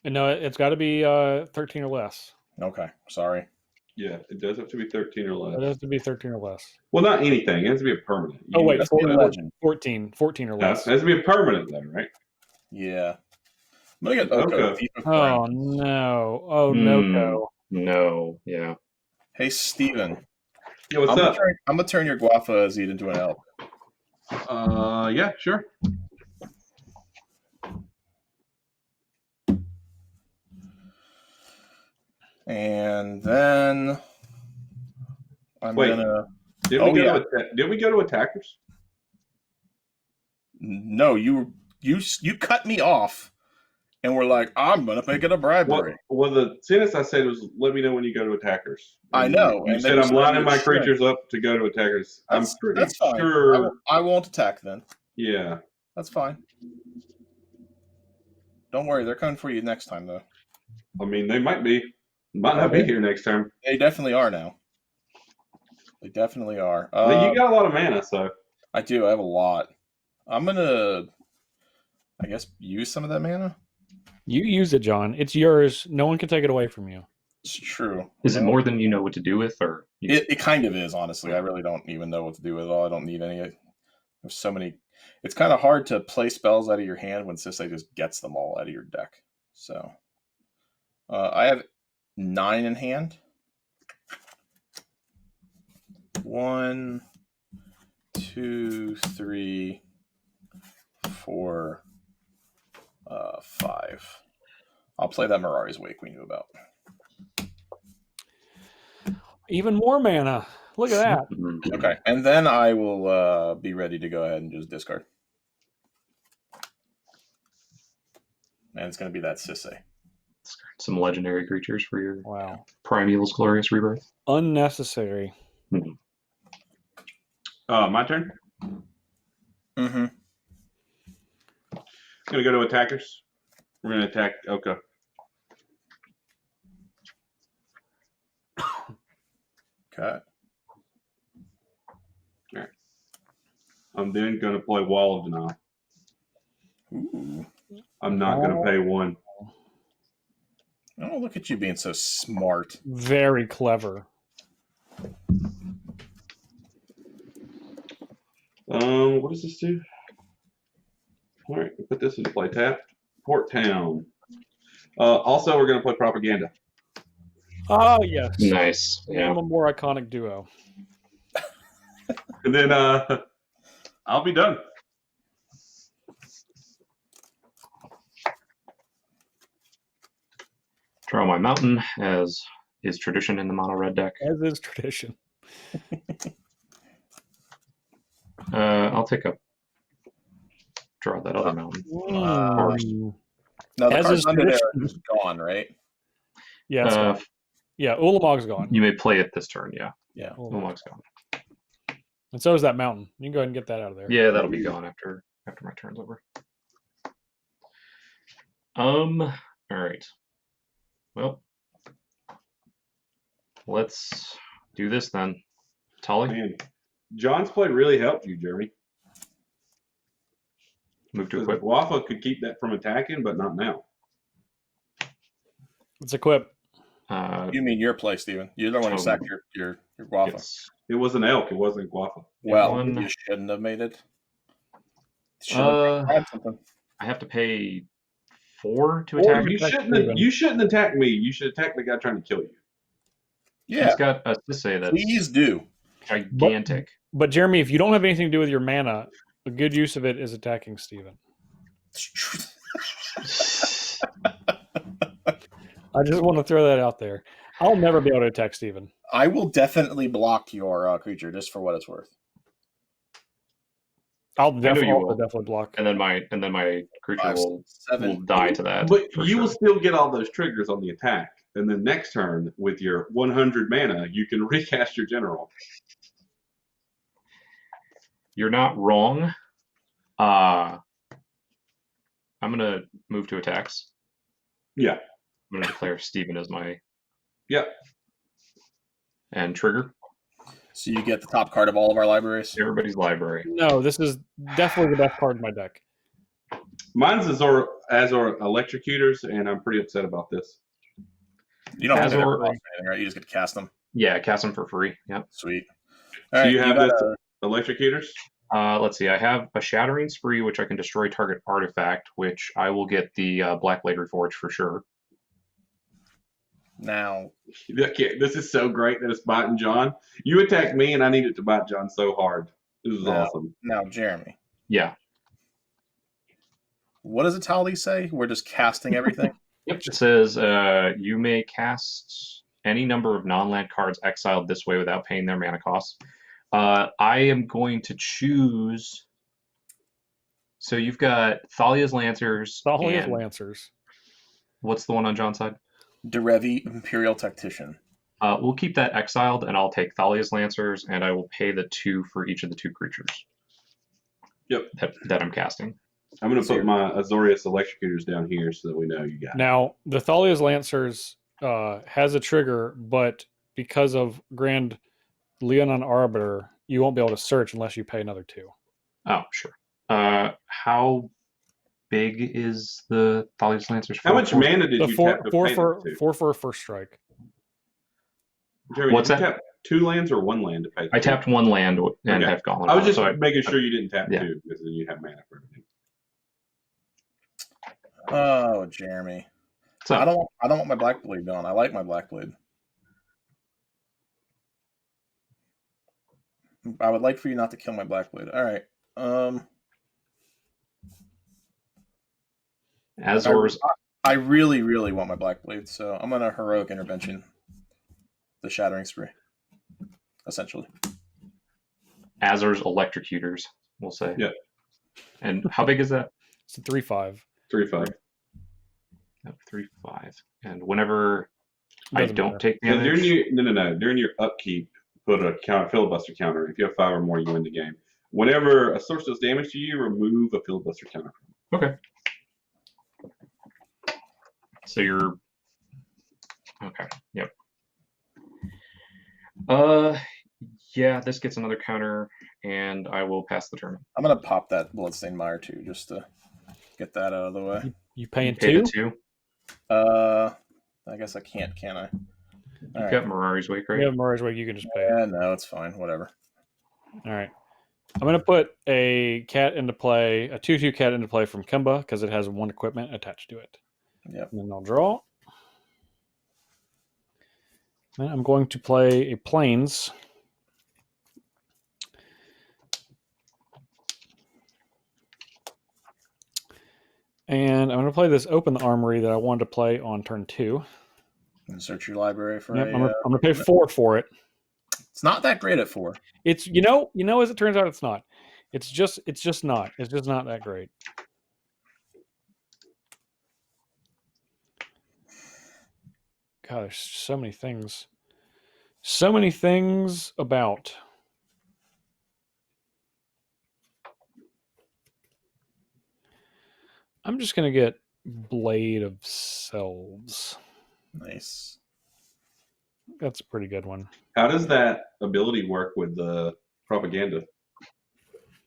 And no, it's got to be 13 or less. Okay, sorry. Yeah, it does have to be 13 or less. It has to be 13 or less. Well, not anything. It has to be a permanent. Oh, wait, That's the legend. 14 or No, less. it has to be a permanent, though, right? Yeah. I'm gonna get Okay. Oko. Thief of Oh, Crowns. no. Oh, Hmm. no. No, yeah. Hey, Steven. Yeah, what's I'm up? gonna turn your Gawfa Hazid into an elk. Yeah, sure. And then I'm Wait. gonna. Did we go to attackers? No, you cut me off, and we're like, I'm gonna make it a bribery. Well, the sentence I said was, "Let me know when you go to attackers." I know. You and said then I'm lining my you should. creatures up to go to attackers. I'm pretty That's fine. sure. I won't attack then. Yeah. That's fine. Don't worry, they're coming for you next time, though. I mean, they might not be here next time. They definitely are now. They definitely are. You got a lot of mana, so I do. I have a lot. I'm gonna, I guess, use some of that mana. You use it, John. It's yours. No one can take it away from you. It's true. Is it more than you know what to do with, or It kind of is, honestly. I really don't even know what to do with it all. I don't need any. There's so many. It's kind of hard to play spells out of your hand when Sisay just gets them all out of your deck. So, I have 9 in hand. 1, 2, 3, 4, 5. I'll play that Mirari's Wake we knew about. Even more mana. Look at that. Okay, and then I will be ready to go ahead and just discard. And it's going to be that Sisay. some legendary creatures for your Wow. Primeval's Glorious Rebirth? Unnecessary. my turn. Mm-hmm. Gonna go to attackers. We're gonna attack Oka. Okay. I'm then gonna play Wall of Denial. Ooh. I'm not gonna pay 1. Oh, look at you being so smart. Very clever. What does this do? All right, put this into play. Tap. Port Town. Also, we're gonna play Propaganda. Oh, yes. Nice. Yeah. I'm a more iconic duo. And then I'll be done. Draw my mountain, as is tradition in the mono red deck. As is tradition. I'll take a draw that other mountain. Mm. Now, the As cards is under there are tradition. just gone, right? Yeah, it's gone. Yeah, Ulamog's gone. You may play it this turn. Yeah, Yeah. Ulamog's gone. And so is that mountain. You can go ahead and get that out of there. Yeah, that'll be gone after my turn's over. All right. Well, let's do this then. Etali, Man, John's play really helped you, Jeremy. move to Because equip. Gawfa could keep that from attacking, but not now. It's equip. You mean your play, Steven. You're the one who sacked your Gawfa. Yes. It was an elk. It wasn't Gawfa. Well, One. you shouldn't have made it. Shouldn't have had something. I have to pay 4 to attack. You attack shouldn't. Steven. You shouldn't attack me. You should attack the guy trying to kill you. Yeah, He's got a Sisay that's please do. gigantic. But Jeremy, if you don't have anything to do with your mana, a good use of it is attacking Steven. I just want to throw that out there. I'll never be able to attack Steven. I will definitely block your creature just for what it's worth. I'll know definitely, you will. definitely block. And then my creature 5, will 7. die to that. But for you will sure. still get all those triggers on the attack. And then next turn, with your 100 mana, you can recast your general. You're not wrong. I'm gonna move to attacks. Yeah. I'm gonna declare Steven as my Yep. and trigger So you get the top card of all of our libraries. everybody's library. No, this is definitely the best card in my deck. Mine's Azor Electrocutors, and I'm pretty upset about this. You don't have to Azor- or anything, right? You just get to cast them. Yeah, cast them for free. Yep. Sweet. So All right, you have got this electrocutors? Let's see. I have a Shattering Spree, which I can destroy target artifact, which I will get the Black Blade Reforged for sure. now. Okay, this is so great that it's biting John. You attacked me, and I needed to bite John so hard. This is awesome. Now, Jeremy, Yeah. what does Etali say? We're just casting everything. Yep. It says you may cast any number of non-land cards exiled this way without paying their mana costs. I am going to choose. So you've got Thalia's Lancers. Thalia's and Lancers. What's the one on John's side? Derevi, Imperial Tactician. We'll keep that exiled, and I'll take Thalia's Lancers, and I will pay the 2 for each of the 2 creatures. Yep. That I'm casting. I'm going to put my Azorius electrocutors down here so that we know you got it. Now, the Thalia's Lancers has a trigger, but because of Grand Leonon Arbiter, you won't be able to search unless you pay another 2. Oh, sure. How big is the Thalia's Lancers? How much mana did The you four, tap to four pay for them to? 4 for a first strike. Jeremy, What's did you that? tap 2 lands or 1 land to pay? I tapped 1 land and Okay. have gone. I was just so making sure you didn't tap yeah. 2 because then you have mana for everything. Oh, Jeremy. So I don't want my Black Blade gone. I like my Black Blade. I would like for you not to kill my Black Blade. All right. Azor's I really, really want my Black Blade, so I'm gonna Heroic Intervention the Shattering Spree, essentially. Electrocutors, we'll say. Yeah. And how big is that? It's a 3/5. 3/5. 3/5. And whenever I Doesn't don't matter. take Yeah, damage, during your upkeep, put a filibuster counter. If you have 5 or more, you win the game. Whenever a source does damage to you, remove a filibuster counter. okay. So you're okay. Yep. Yeah, this gets another counter, and I will pass the turn. I'm gonna pop that Bloodstained Mire too, just to get that out of the way. You paying Pay 2? the 2. I guess I can't, can I? You got Mirari's Wake, right? You have Mirage Wake, you can just pay it. Yeah, no, it's fine. Whatever. All right. I'm going to put a cat into play, a 2/2 cat into play from Kimba because it has 1 equipment attached to it. Yep. And then I'll draw. Then I'm going to play a Plains. And I'm going to play this Open the Armory that I wanted to play on turn 2. And search your library for Yep, a. I'm going to pay 4 for it. It's not that great at 4. It's as it turns out, it's not. It's just not. It's just not that great. God, there's so many things. So many things about. I'm just gonna get Blade of Selves. Nice. That's a pretty good one. How does that ability work with the propaganda?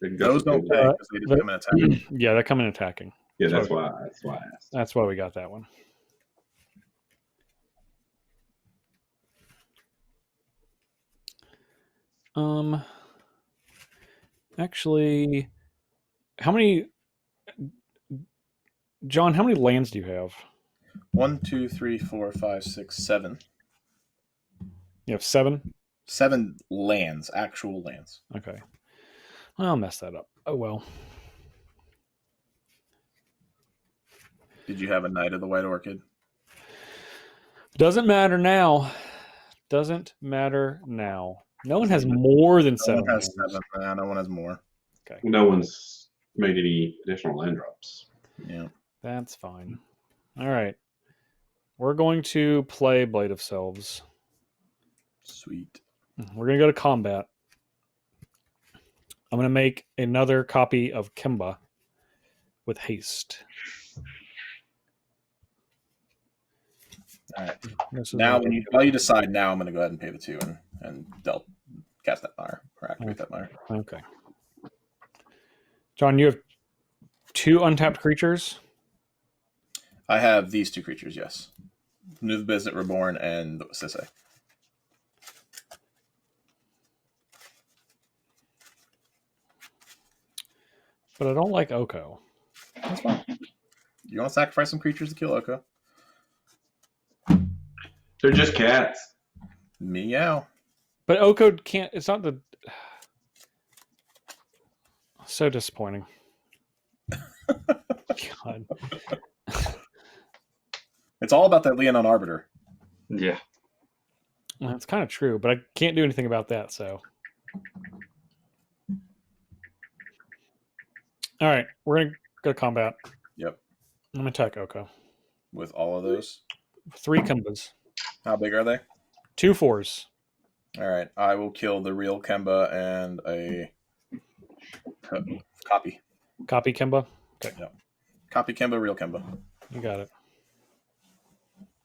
Those don't pay because they just come in attack. Yeah, they come in attacking. Yeah, that's why I asked. That's why we got that one. Actually, John, how many lands do you have? 1, 2, 3, 4, 5, 6, 7. You have 7? 7 lands, actual lands. Okay. I'll mess that up. Oh well. Did you have a Knight of the White Orchid? Doesn't matter now. Doesn't matter now. No one has more than No 7 one has lands. 7. Nah, no one has more. Okay. No one's made any additional land drops. Yeah. That's fine. All right. We're going to play Blade of Selves. Sweet. We're going to go to combat. I'm going to make another copy of Kimba with haste. All right. This is Now, what- while you decide, now I'm going to go ahead and pay the 2 and cast that Mire or activate that Mire. Okay. John, you have 2 untapped creatures. I have these 2 creatures, yes. New Visit Reborn and Sisay. But I don't like Oko. That's fine. You want to sacrifice some creatures to kill Oko? They're just cats. Meow. But Oko can't. It's not the. So disappointing. God. It's all about that Leonon Arbiter. Yeah. Well, that's kind of true, but I can't do anything about that, so. All right, we're going to go to combat. Yep. I'm going to attack Oko. With all of those. 3 Kembas. How big are they? 2 4s. All right. I will kill the real Kemba and a copy. Copy Kemba. Okay. Yep. Copy Kemba, real Kemba. You got it.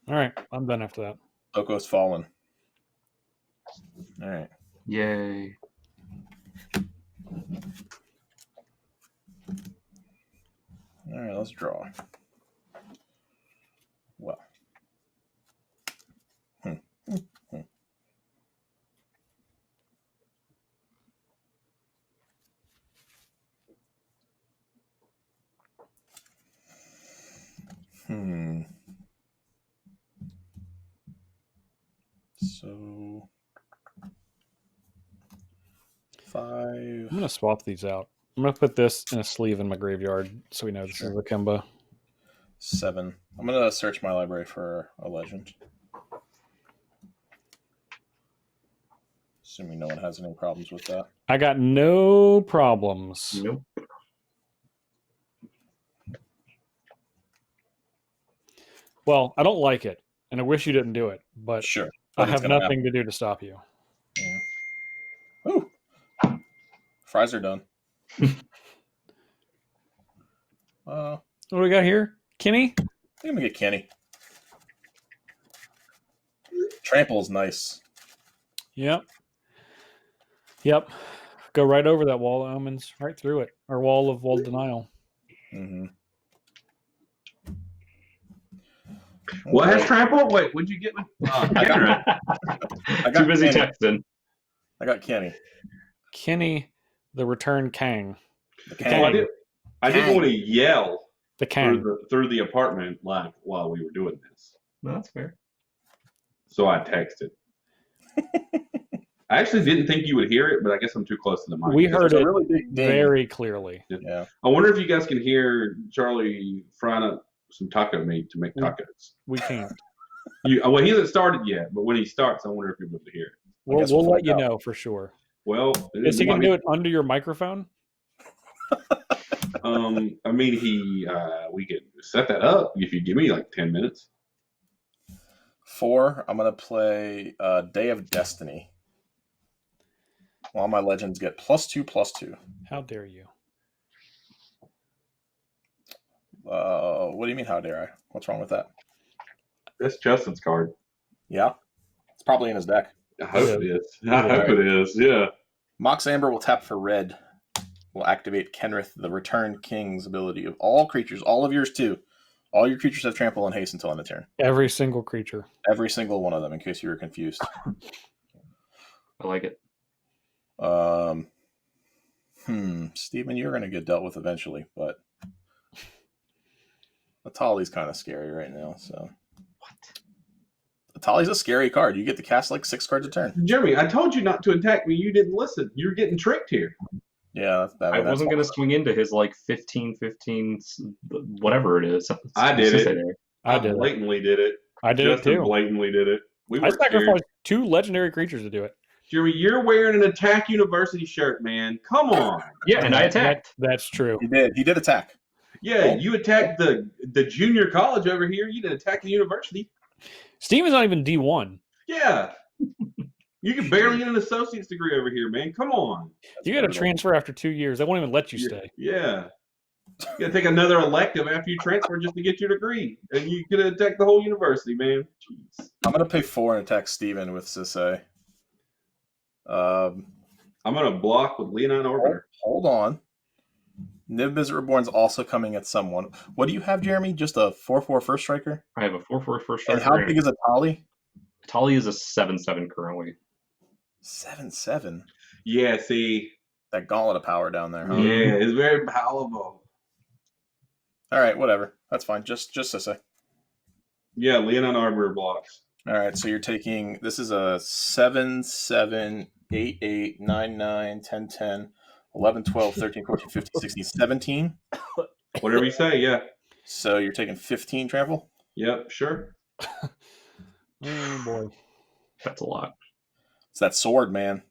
All right, I'm done after that. Oko's fallen. All right. Yay. All right, let's draw. Well. So 5. I'm going to swap these out. I'm going to put this in a sleeve in my graveyard so we know this is a Kemba. 7. I'm going to search my library for a legend. Assuming no one has any problems with that. I got no problems. Nope. Well, I don't like it, and I wish you didn't do it, but Sure. I But it's have gonna nothing to do to stop you. happen. Yeah. Ooh. Fries are done. What do we got here? Kenny? I'm going to get Kenny. Trample is nice. Yep. Yep. Go right over that wall of omens, right through it. Or wall of denial. Mm-hmm. What has trample? Wait, what'd you get me? I got Too busy Kenny. texting. I got Kenny. Kenny, the return Kang. The Oh, Kang. I didn't want to yell The Kang. through the apartment like while we were doing this, No, that's fair. so I texted. I actually didn't think you would hear it, but I guess I'm too close to the mic. We heard It's a it really big ding. very clearly. Yeah. I wonder if you guys can hear Charlie frying up some taco meat to make tacos. We can't. Well, he hasn't started yet, but when he starts, I wonder if you'll be able to hear it. We'll guess we'll let find you out. know for sure. Well, Is he going to do it under your microphone? I mean, we could set that up if you give me like 10 minutes. 4. I'm going to play Day of Destiny. All my legends get +2/+2. How dare you? What do you mean, how dare I? What's wrong with that? That's Justin's card. Yeah? It's probably in his deck. I hope it is. I hope it is. Yeah. Mox Amber will tap for red. Will activate Kenrith, the Return King's ability of all creatures, all of yours too. All your creatures have trample and haste until end of turn. Every single creature. Every single one of them, in case you were confused. I like it. Steven, you're going to get dealt with eventually, but Etali's kind of scary right now. So, Etali's a scary card. You get to cast like 6 cards a turn. Jeremy, I told you not to attack me. You didn't listen. You're getting tricked here. Yeah, I wasn't going to swing into his like 15, whatever it is. I did it. I did it. blatantly did it. I did Justin it too. blatantly did it. We I were scared. sacrificed 2 legendary creatures to do it. Jeremy, you're wearing an Attack University shirt, man. Come on. Yeah, and I attacked. That's true. He did. He did attack. Yeah, you attacked the junior college over here. You didn't attack the university. Steven's not even D1. Yeah. You can barely get an associate's degree over here, man. Come on. You got to transfer after 2 years. They won't even let you stay. Yeah. You got to take another elective after you transfer just to get your degree. And you could attack the whole university, man. Jeez. I'm going to pay 4 and attack Steven with Sisay. I'm going to block with Leonine Orbiter. Hold on. Niv Reborn's also coming at someone. What do you have, Jeremy? Just a 4/4 first striker? I have a 4/4 first And striker. how big is Etali? Etali is a 7/7 currently. 7/7. Yeah, see, that gauntlet of power down there, huh? Yeah, it's very powerful. All right, whatever. That's fine. Just Sisay. Yeah, Leonin Arbor blocks. All right, so you're taking, this is a 7, 7, 8, 8, 9, 9, 10, 10, 11, 12, 13, 14, 15, 16, 17. Whatever you say, yeah. So you're taking 15 trample? Yep, sure. Oh boy. That's a lot. It's that sword, man.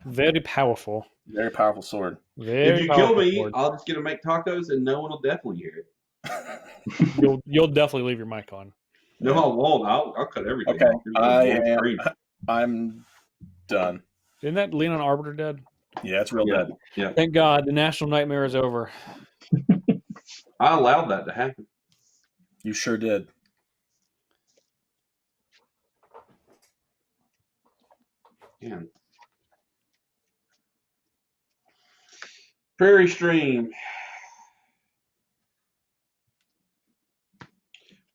Very powerful. Very powerful sword. Very If you kill powerful me, sword. I'll just get to make tacos and no one will definitely hear it. You'll definitely leave your mic on. No, I won't. I'll cut everything. Okay, off. You're gonna scream. I'm done. Isn't that Leonin Arbiter dead? Yeah, it's real Yeah. dead. Yeah. Thank God, the national nightmare is over. I allowed that to happen. You sure did. Yeah. Prairie Stream.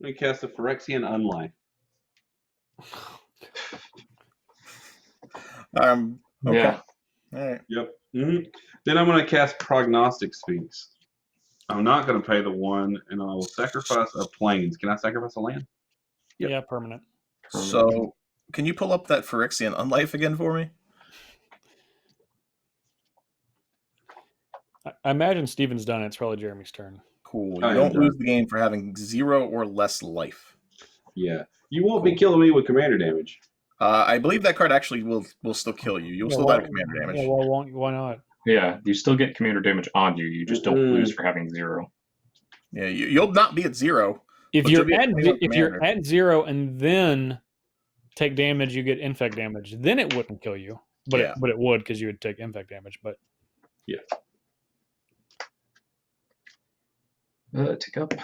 Let me cast a Phyrexian Unlife. Okay. Yeah. All right. Yep. Then I'm going to cast Prognostic Sphinx. I'm not going to pay the 1, and I will sacrifice a Plains. Can I sacrifice a land? Yep. Yeah, permanent. So, can you pull up that Phyrexian Unlife again for me? I imagine Steven's done it. It's probably Jeremy's turn. Cool. I You am don't done. lose the game for having 0 or less life. Yeah. You won't be killing me with commander damage. I believe that card actually will still kill you. You'll still die to commander damage. Yeah, well, why not? Yeah, you still get commander damage on you. You just don't lose for having 0. Yeah, you'll not be at 0. If But you're you'll be at able to clean up if you're commander. at 0 and then take damage, you get infect damage. Then it wouldn't kill you, but Yeah. it would because you would take infect damage. But Tick up.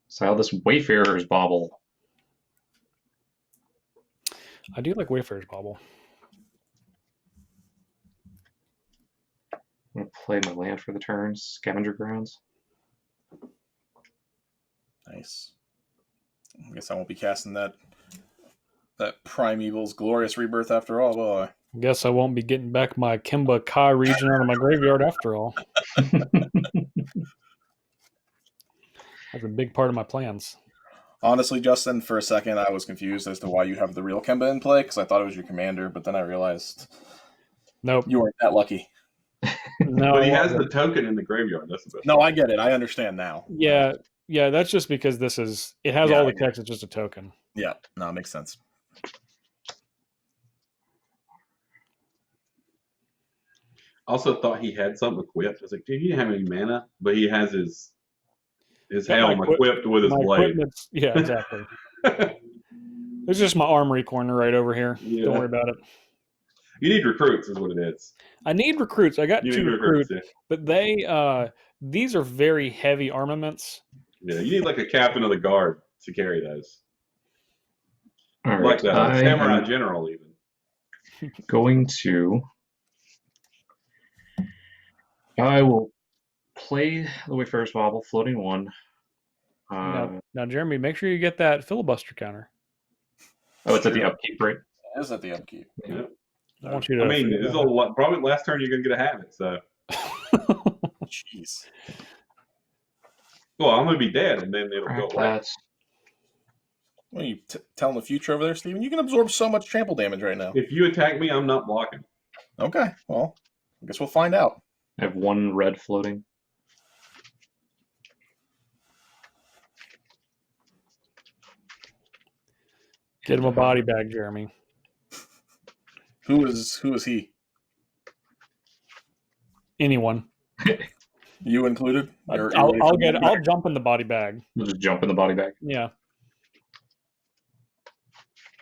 Sell this Wayfarer's Bauble. I do like Wayfarer's Bauble. I'm going to play my land for the turn. Scavenger Grounds. Nice. I guess I won't be casting that Primeval's Glorious Rebirth after all, will I? Guess I won't be getting back my Kimba Ka region out of my graveyard after all. That's a big part of my plans. Honestly, Justin, for a second I was confused as to why you have the real Kemba in play, because I thought it was your commander, but then I realized Nope. you weren't that lucky. No. But he has the token in the graveyard. That's the best. No, I get it. I understand now. Yeah, that's just because it has Yeah, all the I get text. It's just a token. Yeah, no, it makes sense. Also thought he had something equipped. I was like, dude, he didn't have any mana, but he has his Yeah, helm my equipped with his My blade. equipment's- yeah, exactly. It's just my armory corner right over here. Yeah. Don't worry about it. You need recruits, is what it is. I need recruits. I got You 2 need recruits, yeah. but these are very heavy armaments. Yeah, you need like a captain of the guard to carry those. All right. Like a I samurai am general, even. going to. I will play the Wayfarer's Bauble, floating 1. Now, Jeremy, make sure you get that filibuster counter. Oh, it's at the upkeep, right? It is at the upkeep. Yeah. I want you to. I mean, this is probably last turn you're going to get a habit, so. Jeez. Well, I'm going to be dead, and then it'll All go right, away. that's What are you telling the future over there, Steven? You can absorb so much trample damage right now. If you attack me, I'm not blocking. Okay, well, I guess we'll find out. I have 1 red floating. Get him a body bag, Jeremy. Who is he? Anyone. You included? I'll jump in the body bag. We'll just jump in the body bag. Yeah.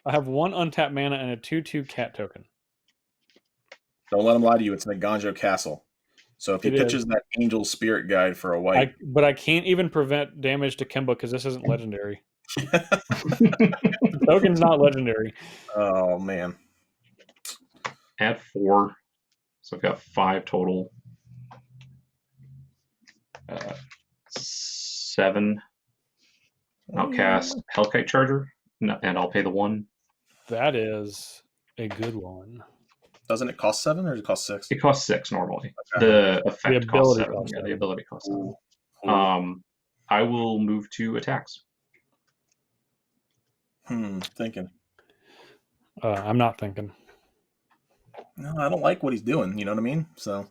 I have 1 untapped mana and a 2/2 cat token. Don't let him lie to you. It's in the Ganjo Castle. So if he It pitches that Angel Spirit Guide for a white, But I can't even prevent damage to Kimba because this isn't legendary. The token's not legendary. oh man, Add 4. So I've got 5 total. 7. I'll cast Hellkite Charger, and I'll pay the 1. That is a good one. Doesn't it cost 7 or does it cost 6? It costs 6 normally. Okay. The effect costs ability 7. costs Yeah, the 7. ability costs 7. Cool. I will move to attacks. Thinking. I'm not thinking. No, I don't like what he's doing. You know what I mean? So.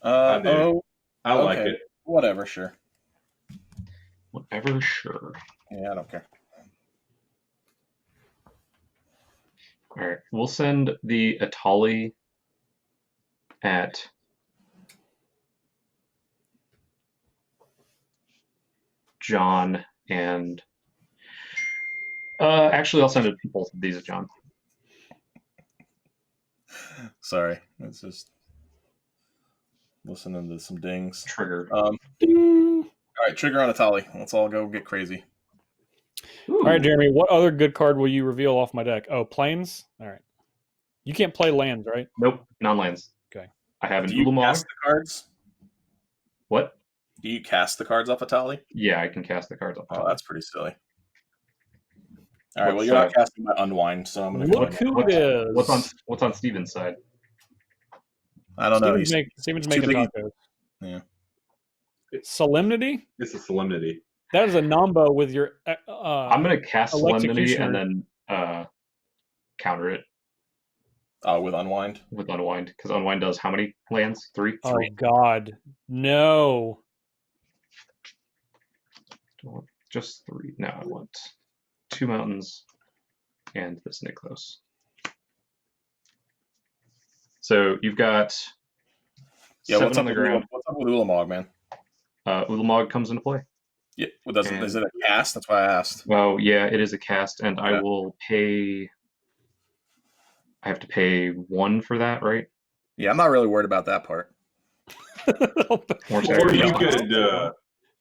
I do. Oh, I like okay. it. Whatever, sure. Whatever, sure. Yeah, I don't care. All right, we'll send the Etali at John and actually I'll send it to both of these at John. Sorry, it's just listening to some dings. Trigger. All right, trigger on Etali. Let's all go get crazy. All right, Jeremy, what other good card will you reveal off my deck? Oh, planes? All right. You can't play lands, right? Nope, non-lands. Okay. I have an Do you Ulamog. cast the cards? What? Do you cast the cards off Etali? Yeah, I can cast the cards off. Oh, that's pretty silly. All right, well, What's, you're not casting my Unwind, so I'm going to Look who it is. What's on Steven's side? I don't know. Steven's too making big. tacos. Yeah. Solemnity? It's a Solemnity. That is a nombo with your. I'm going to cast Solemnity and Electrocutioner. then counter it With Unwind. with Unwind, because Unwind does how many lands? 3? Oh, God. No. Do I want just 3? No, I want 2 mountains and this Niklos. So you've got 7 what's on the ground. What's up with Ulamog, man? Ulamog comes into play. Yeah, is it a cast? That's why I asked. Well, yeah, it is a cast, and I will pay. I have to pay 1 for that, right? Yeah, I'm not really worried about that part. Or Or you could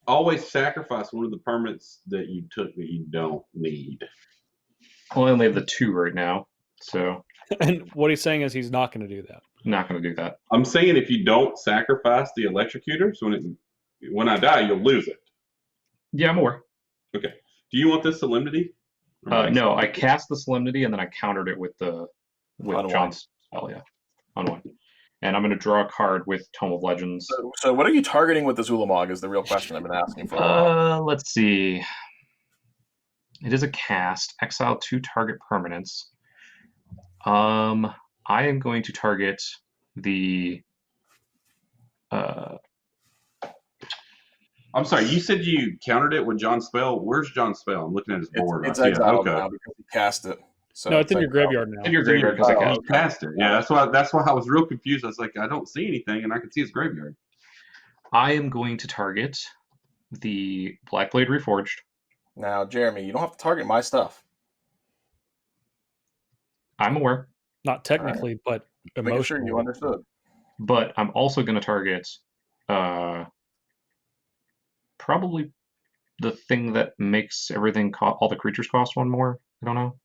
always sacrifice one of the permanents that you took that you don't need. I only have the 2 right now, so And what he's saying is he's not going to do that. not going to do that. I'm saying if you don't sacrifice the electrocutor, so when I die, you'll lose it. Yeah, I'm aware. Okay. Do you want this Solemnity? No, I cast the Solemnity and then I countered it with Unwind. John's spell, yeah, Unwind. And I'm going to draw a card with Tome of Legends. So what are you targeting with this Ulamog is the real question I've been asking for a while. Let's see. It is a cast. Exile 2 target permanents. I am going to target the. I'm sorry, you said you countered it with John's spell. Where's John's spell? I'm looking at his board. It's I see it. exiled Okay. now because you cast it. So No, it's in your graveyard now. In your graveyard because I cast. You cast it. Yeah, that's why I was real confused. I was like, I don't see anything, and I can see his graveyard. I am going to target the Blackblade Reforged. Now, Jeremy, you don't have to target my stuff. I'm aware, Not technically, but Making sure emotionally. you understood. but I'm also going to target probably the thing that makes everything all the creatures cost 1 more. I don't know.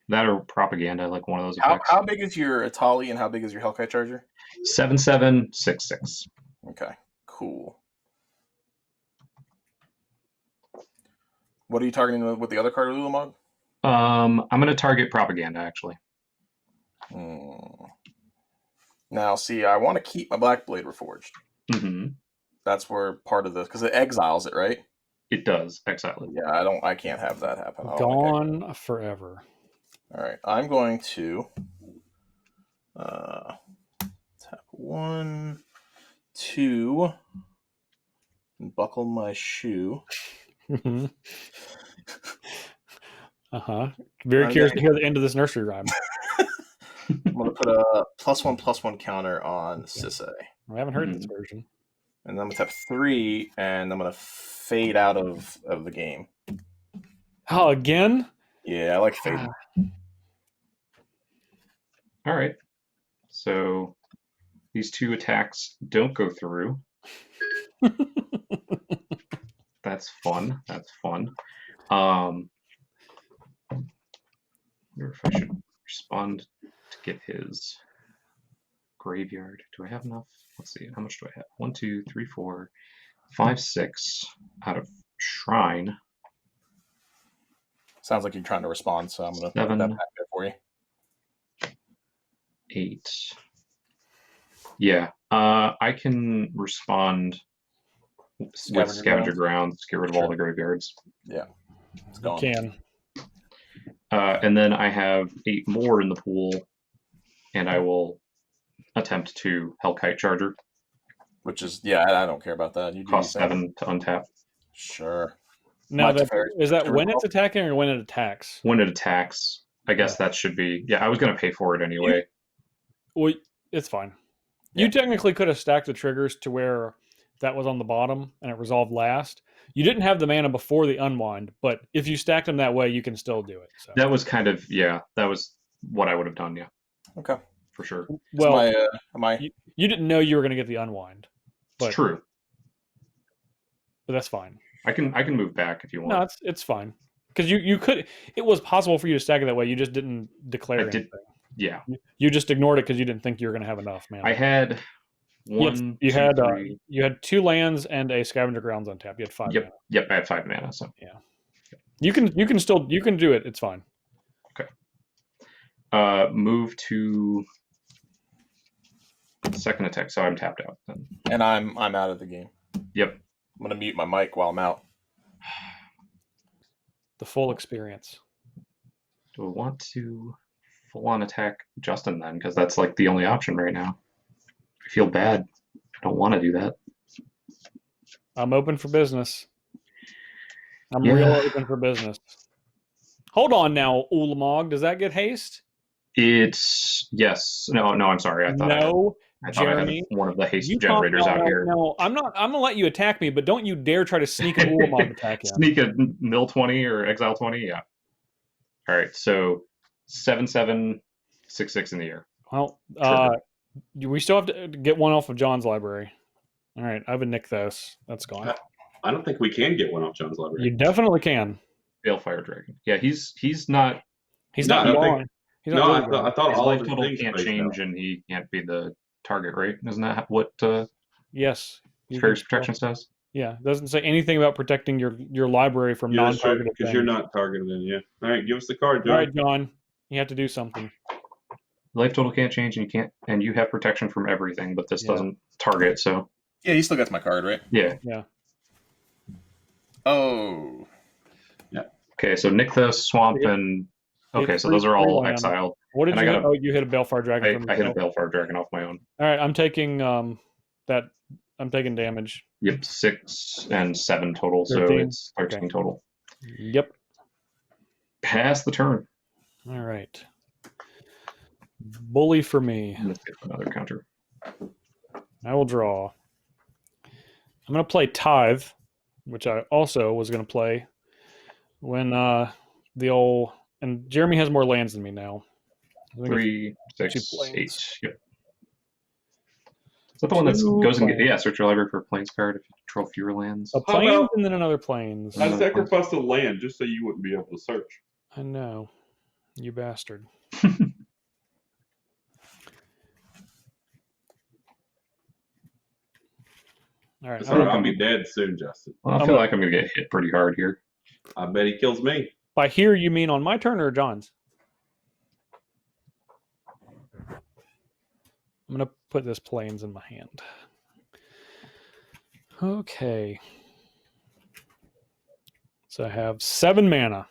That or propaganda, like one of those effects. How big is your Etali and how big is your Hellkite Charger? 7/7/6/6. Okay, cool. What are you targeting with the other card, Ulamog? I'm going to target propaganda actually. Now, see, I want to keep my Blackblade Reforged. Mm-hmm. That's where part of this, because it exiles it, right? It does exile it. Yeah, I can't have that happen. I don't Gone forever. All right, I'm going to tap 1, 2, and buckle my shoe. Very curious to hear the end of this nursery rhyme. I'm going to put a +1/+1 counter on Sisay. I haven't heard this version. And I'm going to tap 3, and I'm going to fade out of the game. Oh, again? Yeah, I like fading. All right. So these 2 attacks don't go through. That's fun. That's fun. I wonder if I should respond to get his graveyard. Do I have enough? Let's see. How much do I have? 1, 2, 3, 4, 5, 6 out of Shrine. Sounds like you're trying to respond, so I'm going to put 7, that back there for you. 8. Yeah, I can respond with Scavenger Grounds, get rid of all the graveyards. Yeah, it's You gone. can. And then I have 8 more in the pool, and I will attempt to Hellkite Charger. Which is, yeah, I don't care about that. You do Cost your thing. 7 to untap. Sure. Now, My that, Teferi is that Spectre when will- it's attacking or when it attacks? When it attacks, I guess that should be. Yeah, I was going to pay for it anyway. Well, it's fine. Yeah. You technically could have stacked the triggers to where that was on the bottom and it resolved last. You didn't have the mana before the unwind, but if you stacked them that way, you can still do it. So. That was kind of, yeah, that was what I would have done, yeah, Okay. for sure. Well, am I you didn't know you were going to get the unwind, but It's true. but that's fine. I can move back if you want. No, it's fine because you could. It was possible for you to stack it that way. You just didn't declare I did- anything. Yeah, You just ignored it because you didn't think you were going to have enough, man. I had one. You two, had three. you had 2 lands and a Scavenger Grounds on tap. You had 5. Yep, mana. yep. I had 5 mana, so You can do it. It's fine. move to second attack. So I'm tapped out. Then. and I'm out of the game. Yep. I'm gonna mute my mic while I'm out. The full experience. Do I want to full on attack Justin then? Because that's like the only option right now. I feel bad. I don't want to do that. I'm open for business. I'm Yeah. real open for business. Hold on now, Ulamog. Does that get haste? It's yes. No. I'm sorry. I thought No, I had Jeremy. one of the haste You generators out here. No, I'm not. I'm gonna let you attack me, but don't you dare try to sneak an Ulamog attack in. Sneak a mill 20 or exile 20. Yeah. All right. So 7/7, 6/6 in the air. Well, we still have to get one off of John's library. All right, I have a Nykthos. That's gone. I don't think we can get one off John's library. You definitely can. Balefire Dragon. Yeah, he's not. He's No, not I don't gone. think- He's No, not I really gone. thought His all life of his total things can't spaced change, out. and he can't be the target, right? Isn't that what Yes. you Fairy's can- Protection says? Yeah, it doesn't say anything about protecting your library from Yeah, that's true, non-targeted because things. you're not targeted. Yeah. All right, give us the card, John. All right, John. You have to do something. Life total can't change, and you have protection from everything, but this Yeah. doesn't target. So Yeah, you still got my card, right? yeah. Oh, Okay, so Nykthos, Swamp, Yeah. and okay, It's so those are free all land. exiled. What did And you I hit? got Oh, you hit a Balefire Dragon from I hit a yourself. Balefire Dragon off my own. All right, I'm taking that. I'm taking damage. Yep, 6 and 7 total, so 13. it's 13 total. Yep. Pass the turn. All right. Bully for me. Let's get another counter. I will draw. I'm going to play Tithe, which I also was going to play when the old... And Jeremy has more lands than me now. I think it's 3, 6, 2 planes. 8. Yep. Is that the one that 2 goes and planes. search your library for a planes card if you control fewer lands? A How planes about- and then another planes. I sacrificed a land just so you wouldn't be able to search. I know. You bastard. All right. It's I'm all right, gonna- I'll be dead soon, Justin. Well, I feel like I'm going to get hit pretty hard here. I bet he kills me. By here, you mean on my turn or John's? I'm going to put this planes in my hand. Okay. So I have 7 mana.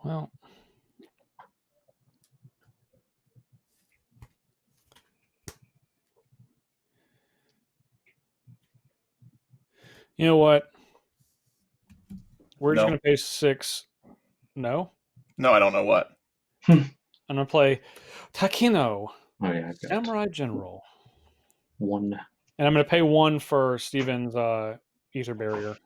Well, you know what? We're just No. going to pay 6. No? no, I don't know what. I'm going to play Takeno, Oh, yeah, I've got Samurai General. 1. And I'm going to pay 1 for Steven's Ether Barrier.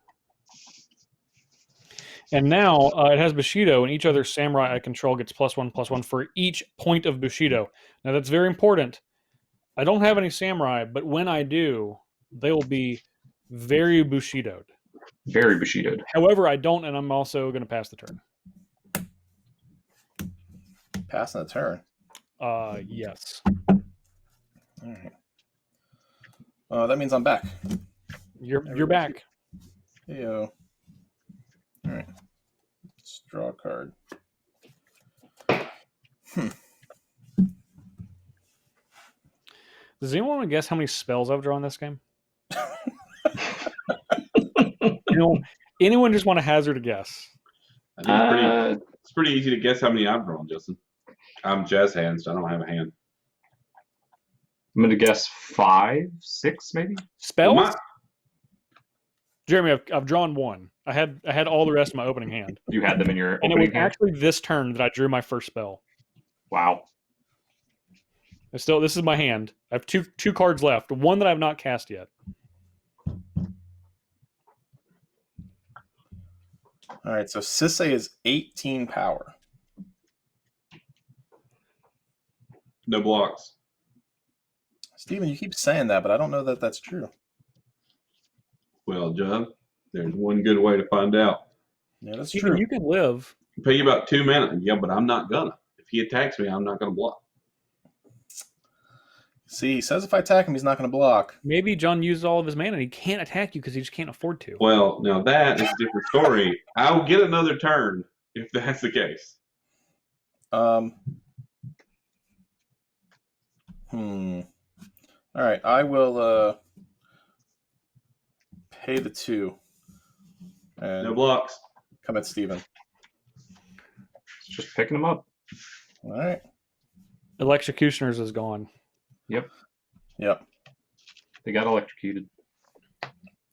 And now it has Bushido, and each other samurai I control gets +1/+1 for each point of Bushido. Now that's very important. I don't have any samurai, but when I do, they will be very Bushidoed. Very Bushidoed. However, I don't, and I'm also going to pass the turn. Passing the turn. Yes. All right. That means I'm back. You're back. Heyo. All right. Let's draw a card. Does anyone want to guess how many spells I've drawn this game? Anyone just want to hazard a guess? I think it's pretty easy to guess how many I've drawn, Justin. I'm jazz hands, so I don't have a hand. I'm going to guess 5, 6, maybe. Spells? Well, Jeremy, I've drawn one. I had all the rest in my opening hand. You had them in your And it opening was hand? actually this turn that I drew my first spell. Wow. This is my hand. I have two cards left. One that I've not cast yet. All right, so Sisay is 18 power. no blocks. Steven, you keep saying that, but I don't know that that's true. Well, John, there's one good way to find out. Yeah, that's Steven, true. you can live. Pay you about 2 minutes. Yeah, but I'm not gonna. If he attacks me, I'm not gonna block. See, he says if I attack him, he's not going to block. Maybe John uses all of his mana and he can't attack you because he just can't afford to. Well, now that is a different story. I'll get another turn if that's the case. All right, I will pay the 2 and No blocks. come at Steven. Just picking them up. All right. Electrocutioners is gone. Yep. They got electrocuted.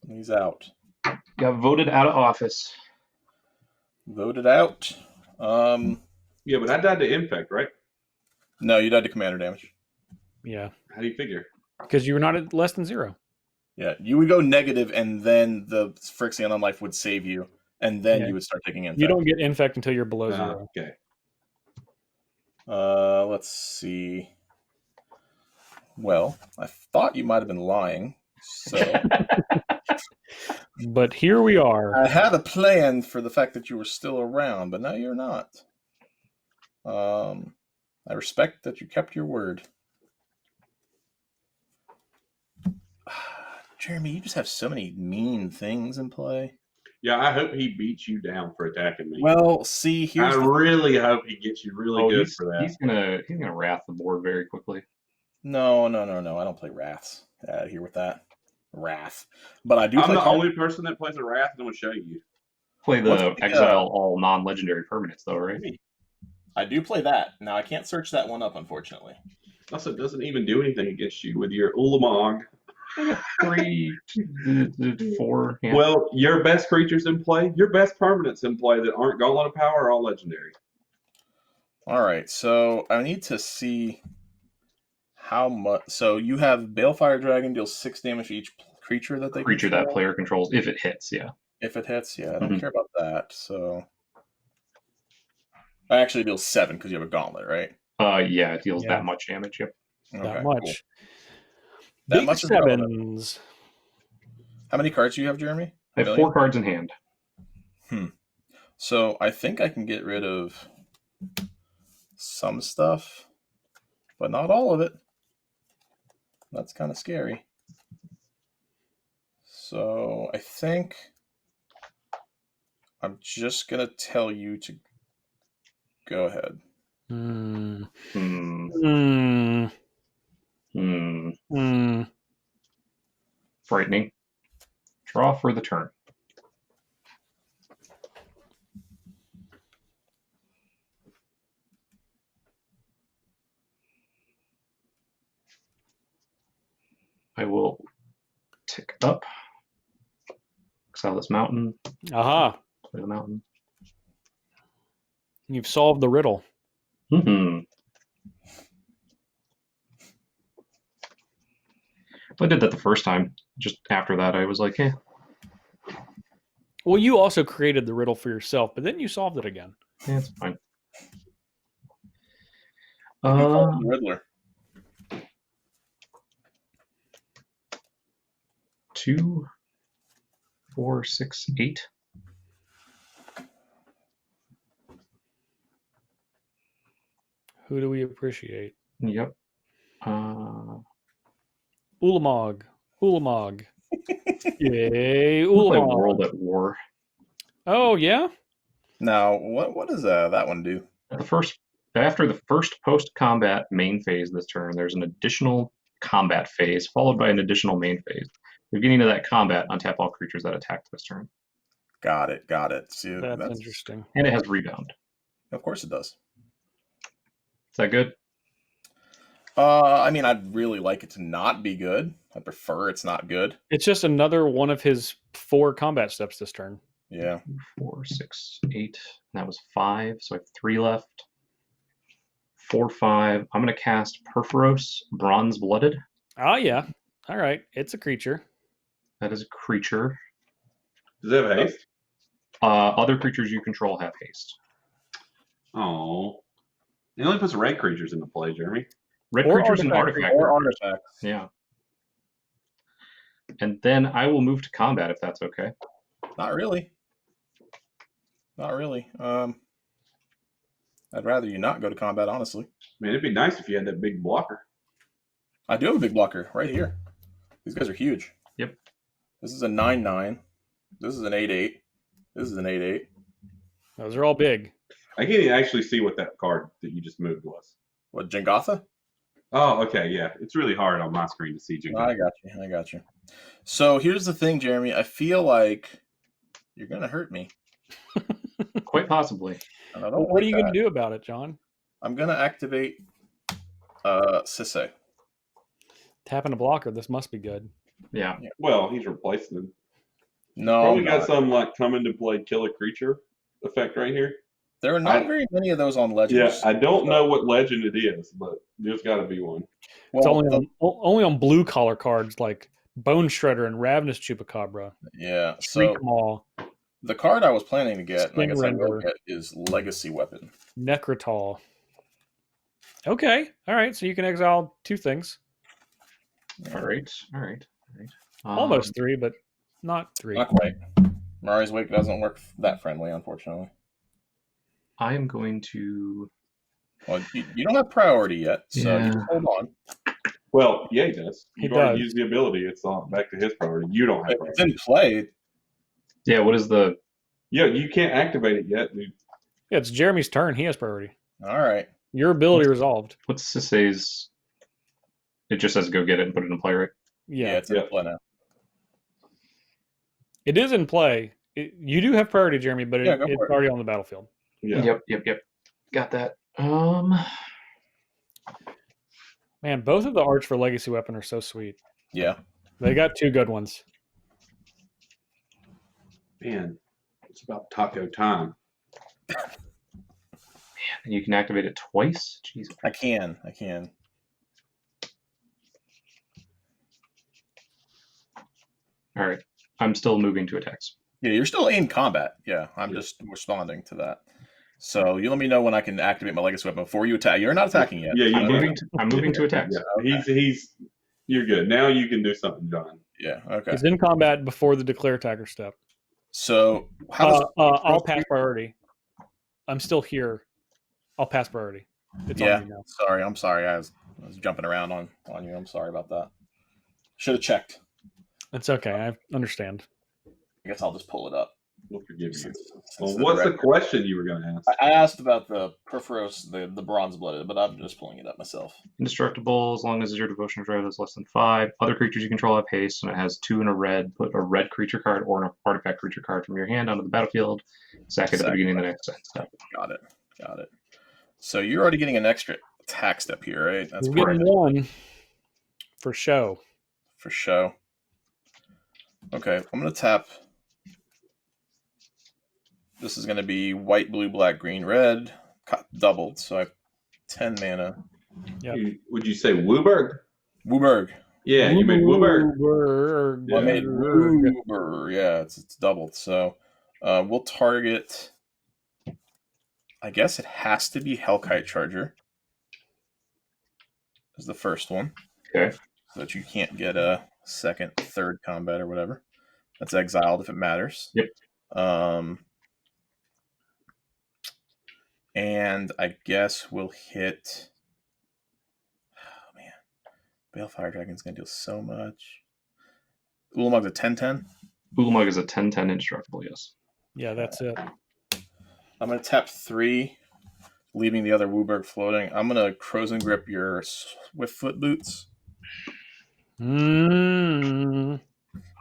He's out. Got voted out of office. Voted out. Yeah, but I died to infect, right? No, you died to commander damage. Yeah. How do you figure? Because you were not at less than 0. Yeah, you would go negative, and then the Phyrexian on life would save you, and then Yeah. you would start taking infect. You don't get infect until you're below 0. Okay. Let's see. Well, I thought you might have been lying, so But here we are. I had a plan for the fact that you were still around, but now you're not. I respect that you kept your word. Jeremy, you just have so many mean things in play. Yeah, I hope he beats you down for attacking me. Well, see, here's I really hope he gets you really good for that. He's gonna wrath the board very quickly. No. I don't play Wraths. Get out of here with that. Wrath. But I do I'm play the Con- only person that plays a Wrath, and I'm going to show you. Play What's the the, exile all non-legendary permanents though, right? I do play that. Now, I can't search that one up, unfortunately. Also, it doesn't even do anything against you with your Ulamog. 3, 4. Yeah. Well, your best creatures in play, your best permanents in play that aren't Gauntlet of Power are all legendary. All right, so I need to see how much. So you have Balefire Dragon deals 6 damage to each creature that they Creature control. that player controls if it hits. Yeah. If it hits, yeah, I don't care about that. So I actually deal 7 because you have a gauntlet, right? Yeah, it deals Yeah. that much damage. Yep. That Okay, much. cool. That Big much is relevant. sevens. How many cards do you have, Jeremy? I have 4 cards in hand. So I think I can get rid of some stuff, but not all of it. That's kind of scary. So I think I'm just going to tell you to go ahead. Hmm. Hmm. Hmm. Hmm. Hmm. Frightening. Draw for the turn. I will tick up. Exile this mountain. Aha. Play the mountain. You've solved the riddle. Hmm. I did that the first time. Just after that, I was like, eh. Well, you also created the riddle for yourself, but then you solved it again. Yeah, it's fine. You can call it the Riddler. 2, 4, 6, 8. Who do we appreciate? Yep. Ulamog. Ulamog. Yay, We'll play Ulamog. World at War. Oh, yeah? Now, what does that one do? After the first post-combat main phase this turn, there's an additional combat phase followed by an additional main phase. Beginning of that combat, untap all creatures that attacked this turn. Got it. See, That's interesting. And it has rebound. Of course it does. Is that good? I mean, I'd really like it to not be good. I prefer it's not good. It's just another one of his 4 combat steps this turn. Yeah. 4, 6, 8. That was 5, so I have 3 left. 4, 5. I'm going to cast Perforos, Bronze Blooded. Oh, yeah. All right. It's a creature. That is a creature. Does it have haste? Other creatures you control have haste. Oh. It only puts red creatures into play, Jeremy. Red Or creatures and artifact artifact. Or artifacts. Yeah. And then I will move to combat if that's okay. Not really. I'd rather you not go to combat, honestly. I mean, it'd be nice if you had that big blocker. I do have a big blocker right here. These guys are huge. Yep. This is a 9/9. This is an 8/8. This is an 8/8. Those are all big. I can't even actually see what that card that you just moved was. What, Gawfa? Oh, okay, yeah. It's really hard on my screen to see Jim. I got you. So here's the thing, Jeremy. I feel like you're going to hurt me. Quite possibly. And I Well, don't what are like you going that. to do about it, John? I'm going to activate Sisay. Tapping a blocker. This must be good. Yeah. Well, he's replacing them. No, Probably I'm got not. some like come into play kill a creature effect right here. There are not very many of those on Legends. Yeah, I don't know what legend it is, but there's got to be one. It's Well, only on blue collar cards like Bone Shredder and Ravenous Chupacabra. yeah. Shriek So Maw, the card I was planning to get, and I guess I will Render. get, is Legacy Weapon. Necrotol. Okay. All right. So you can exile 2 things. All right. Almost 3, but not 3. Not quite. Mari's Wake doesn't work that friendly, unfortunately. I am going to. Well, you don't have priority yet, so Yeah. you just hold on. Well, yeah, he does. He You've already does. used the ability. It's all back to his priority. You don't have If priority. it's in play, Yeah. What is the? Yeah, you can't activate it yet, dude. Yeah, it's Jeremy's turn. He has priority. all right. Your ability resolved. What's Sisay's? It just says go get it and put it in play, right? Yeah, It's in play now. it is in play. You do have priority, Jeremy, but Yeah, go it's for it. already on the battlefield. Yeah. Yep. Got that. Man, both of the arts for Legacy Weapon are so sweet. Yeah. They got 2 good ones. Man, it's about taco time. And you can activate it twice. Jeez. I can. All right. I'm still moving to attacks. Yeah, you're still in combat. Yeah, I'm just responding to that. So you let me know when I can activate my Legacy Weapon before you attack. You're not attacking yet. Yeah, you I'm can. moving to attacks. Yeah, he's. You're good. Now you can do something, John. Yeah, okay. It's in combat before the declare attacker step. So how does I'll pass priority. I'm still here. I'll pass priority. It's yeah, on you now. sorry, I'm sorry. I was jumping around on you. I'm sorry about that. Should have checked. It's okay. I understand. I guess I'll just pull it up. We'll forgive you. Since Well, the what's the record- question you were going to ask? I asked about the Perforos, the bronze blooded, but I'm just pulling it up myself. Indestructible as long as your devotion drive is less than 5. Other creatures you control have haste, and it has 2 and a red. Put a red creature card or an artifact creature card from your hand onto the battlefield. Sack it at the beginning of the next step. Got it. So you're already getting an extra attack step here, right? That's We're getting correct. 1 for show. For show. Okay, I'm going to tap. This is going to be white, blue, black, green, red. Doubled, so I have 10 mana. Yep. Would you say Wooberg? Wooberg. Yeah, you made Wooberg. Wooberg. I made Woober. Yeah, it's doubled. So we'll target. I guess it has to be Hellkite Charger. Is the first one. Okay. So that you can't get a second, third combat or whatever. That's exiled if it matters. Yep. And I guess we'll hit. Oh man, Balefire Dragon's going to deal so much. Ulamog's a 10/10. Ulamog is a 10/10 indestructible, yes. Yeah, that's it. I'm going to tap 3, leaving the other Wooburg floating. I'm going to Crows and Grip your Swiftfoot Boots. Mm.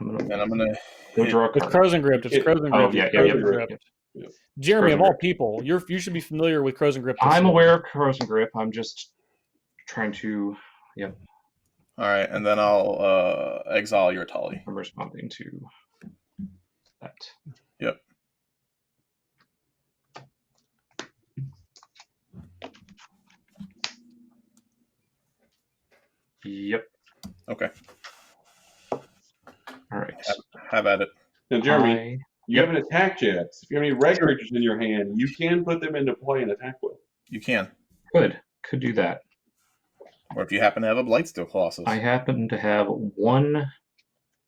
And I'm going to Go draw a It's card. Crows and Gripped. It's Crows and Gripped. Oh, yeah, It's yeah, Crows yeah, and yeah, Gripped. yeah. Jeremy, Crows of and all Gripped. people, you should be familiar with Crows and Gripped. I'm aware of Crows and Grip. I'm just trying to. Yep. All right, and then I'll exile your Etali. I'm responding to that. Yep. Yep. Okay. All right. Have at it. Now, Jeremy, you haven't attacked yet. So if you have any red creatures in your hand, you can put them into play and attack with. You can. Could do that. Or if you happen to have a Blightsteel Colossus. I happen to have 1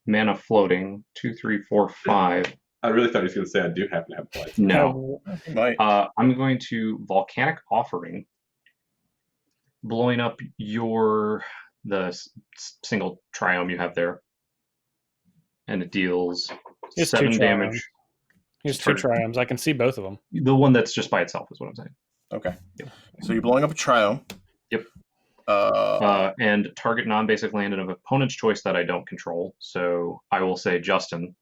mana floating. 2, 3, 4, 5. I really thought he was going to say I do happen to have blight. No. Might. I'm going to Volcanic Offering, blowing up the single Triome you have there, and it deals It's 7 2 damage. Triomes. Here's 2 Triomes. I can see both of them. The one that's just by itself is what I'm saying. Okay. Yep. So you're blowing up a Triome. Yep. And target non-basic land of opponent's choice that I don't control. So I will say, Justin,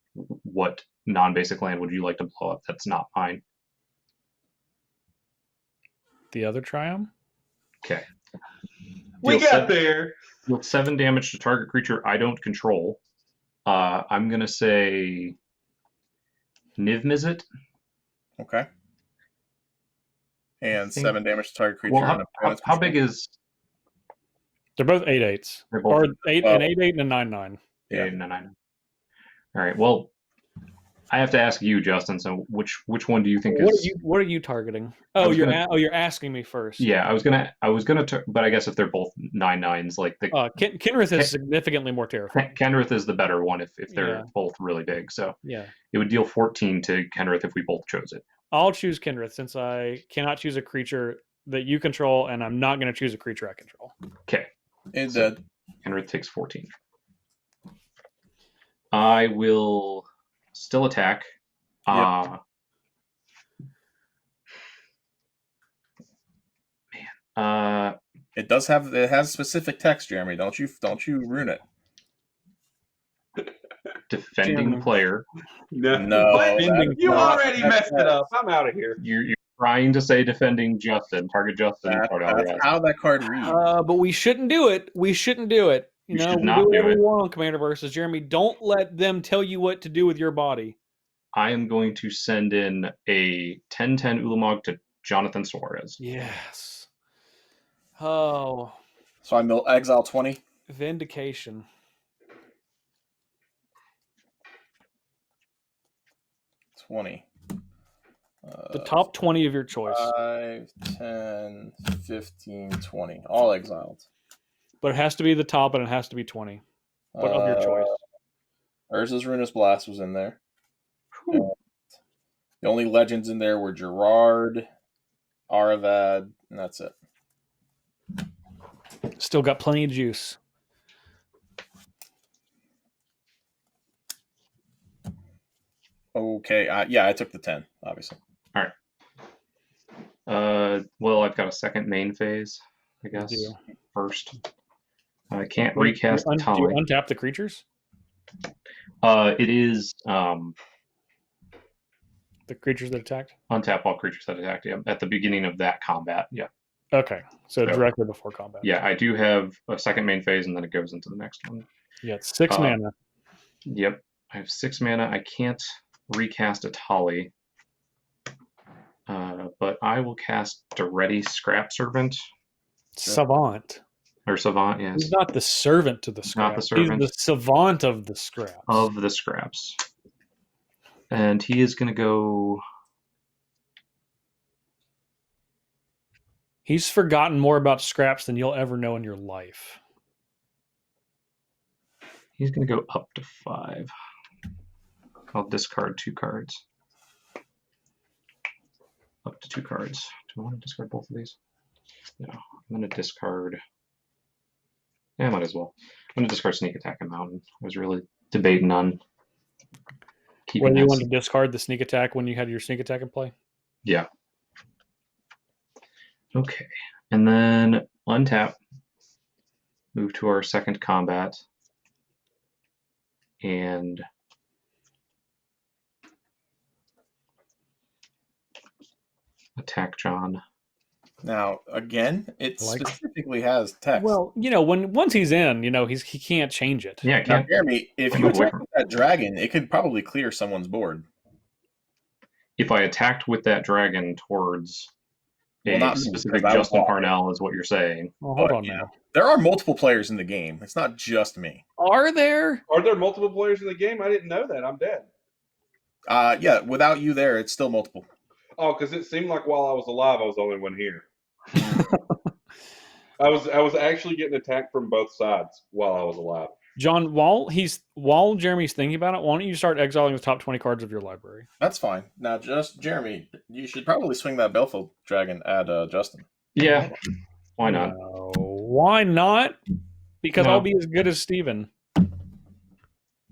what non-basic land would you like to blow up that's not mine? The other Triome? Okay. We Deal got there. Deal 7 damage to target creature I don't control. I'm going to say Niv-Mizzet. Okay. And think- 7 damage to target creature. Well, and opponent's how control. big is... They're both 8/8s. They're both Or an 8/8 and a 9/9. Yeah. No. All right. Well, I have to ask you, Justin. So which one do you think is? What are you targeting? I Oh, was you're asking me first. Yeah, I was gonna. But I guess if they're both 9/9s, like the Kenrith is significantly more terrifying. Kenrith is the better one if they're Yeah. both really big. So Yeah. it would deal 14 to Kenrith if we both chose it. I'll choose Kenrith since I cannot choose a creature that you control, and I'm not going to choose a creature I control. Okay. It's dead. Kenrith takes 14. I will still attack. It has specific text, Jeremy. Don't you ruin it. Defending Jeremy. player. No, You already messed it up. I'm out of here. You're trying to say defending Justin. Target Justin. That's how that card reads. But we shouldn't do it. We shouldn't do it. You know, should we not do do whatever it. we want on Commander Versus. Jeremy, don't let them tell you what to do with your body. I am going to send in a 10/10 Ulamog to Jonathan Suarez. Yes. Oh, So I mill exile 20. vindication. 20. The top 20 of your choice. 5, 10, 15, 20. All exiled. But it has to be the top and it has to be 20. But of your choice. Urza's Ruinous Blast was in there. Whew. The only legends in there were Gerard, Aravad, and that's it. Still got plenty of juice. Okay, I took the 10, obviously. Well, I've got a second main phase, I guess. do. First. I can't recast the Do you Tali. untap the creatures? It is The creatures that attacked? untap all creatures that attacked you at the beginning of that combat. Yeah. Okay. So So- directly before combat. Yeah, I do have a second main phase and then it goes into the next one. Yeah, it's 6 mana. Yep. I have 6 mana. I can't recast a Tali. But I will cast Daretti Scrap Servant. Savant. Or Savant, yes. He's not the servant to the scraps. Not the servant. He's the savant of the scraps. Of the scraps. And he is going to go... He's forgotten more about scraps than you'll ever know in your life. He's going to go up to 5. I'll discard 2 cards. Up to 2 cards. Do I want to discard both of these? No. I'm going to discard Yeah, I might as well. I'm gonna discard Sneak Attack and Mountain. I was really debating on keeping Whether you this. want to discard the sneak attack when you had your sneak attack in play. Yeah. Okay. And then untap. Move to our second combat. And attack John. Now, again, it Like- specifically has text. Well, once he's in, he can't change it. Yeah, I now, can't. Jeremy, if Can't you move away attack from with that dragon, it could probably clear someone's board. If I attacked with that dragon towards Well, a not me, specific because I was Justin walking. Parnell, is what you're saying. Well, hold But, on you now. know, there are multiple players in the game. It's not just me. Are there? Are there multiple players in the game? I didn't know that. I'm dead. Yeah, without you there, it's still multiple. Oh, because it seemed like while I was alive, I was the only one here. I was actually getting attacked from both sides while I was alive. John, while Jeremy's thinking about it, why don't you start exiling the top 20 cards of your library? That's fine. Now, just Jeremy, you should probably swing that Belfield dragon at Justin. Yeah. Why not? No. Why not? Because No. I'll be as good as Steven. I'm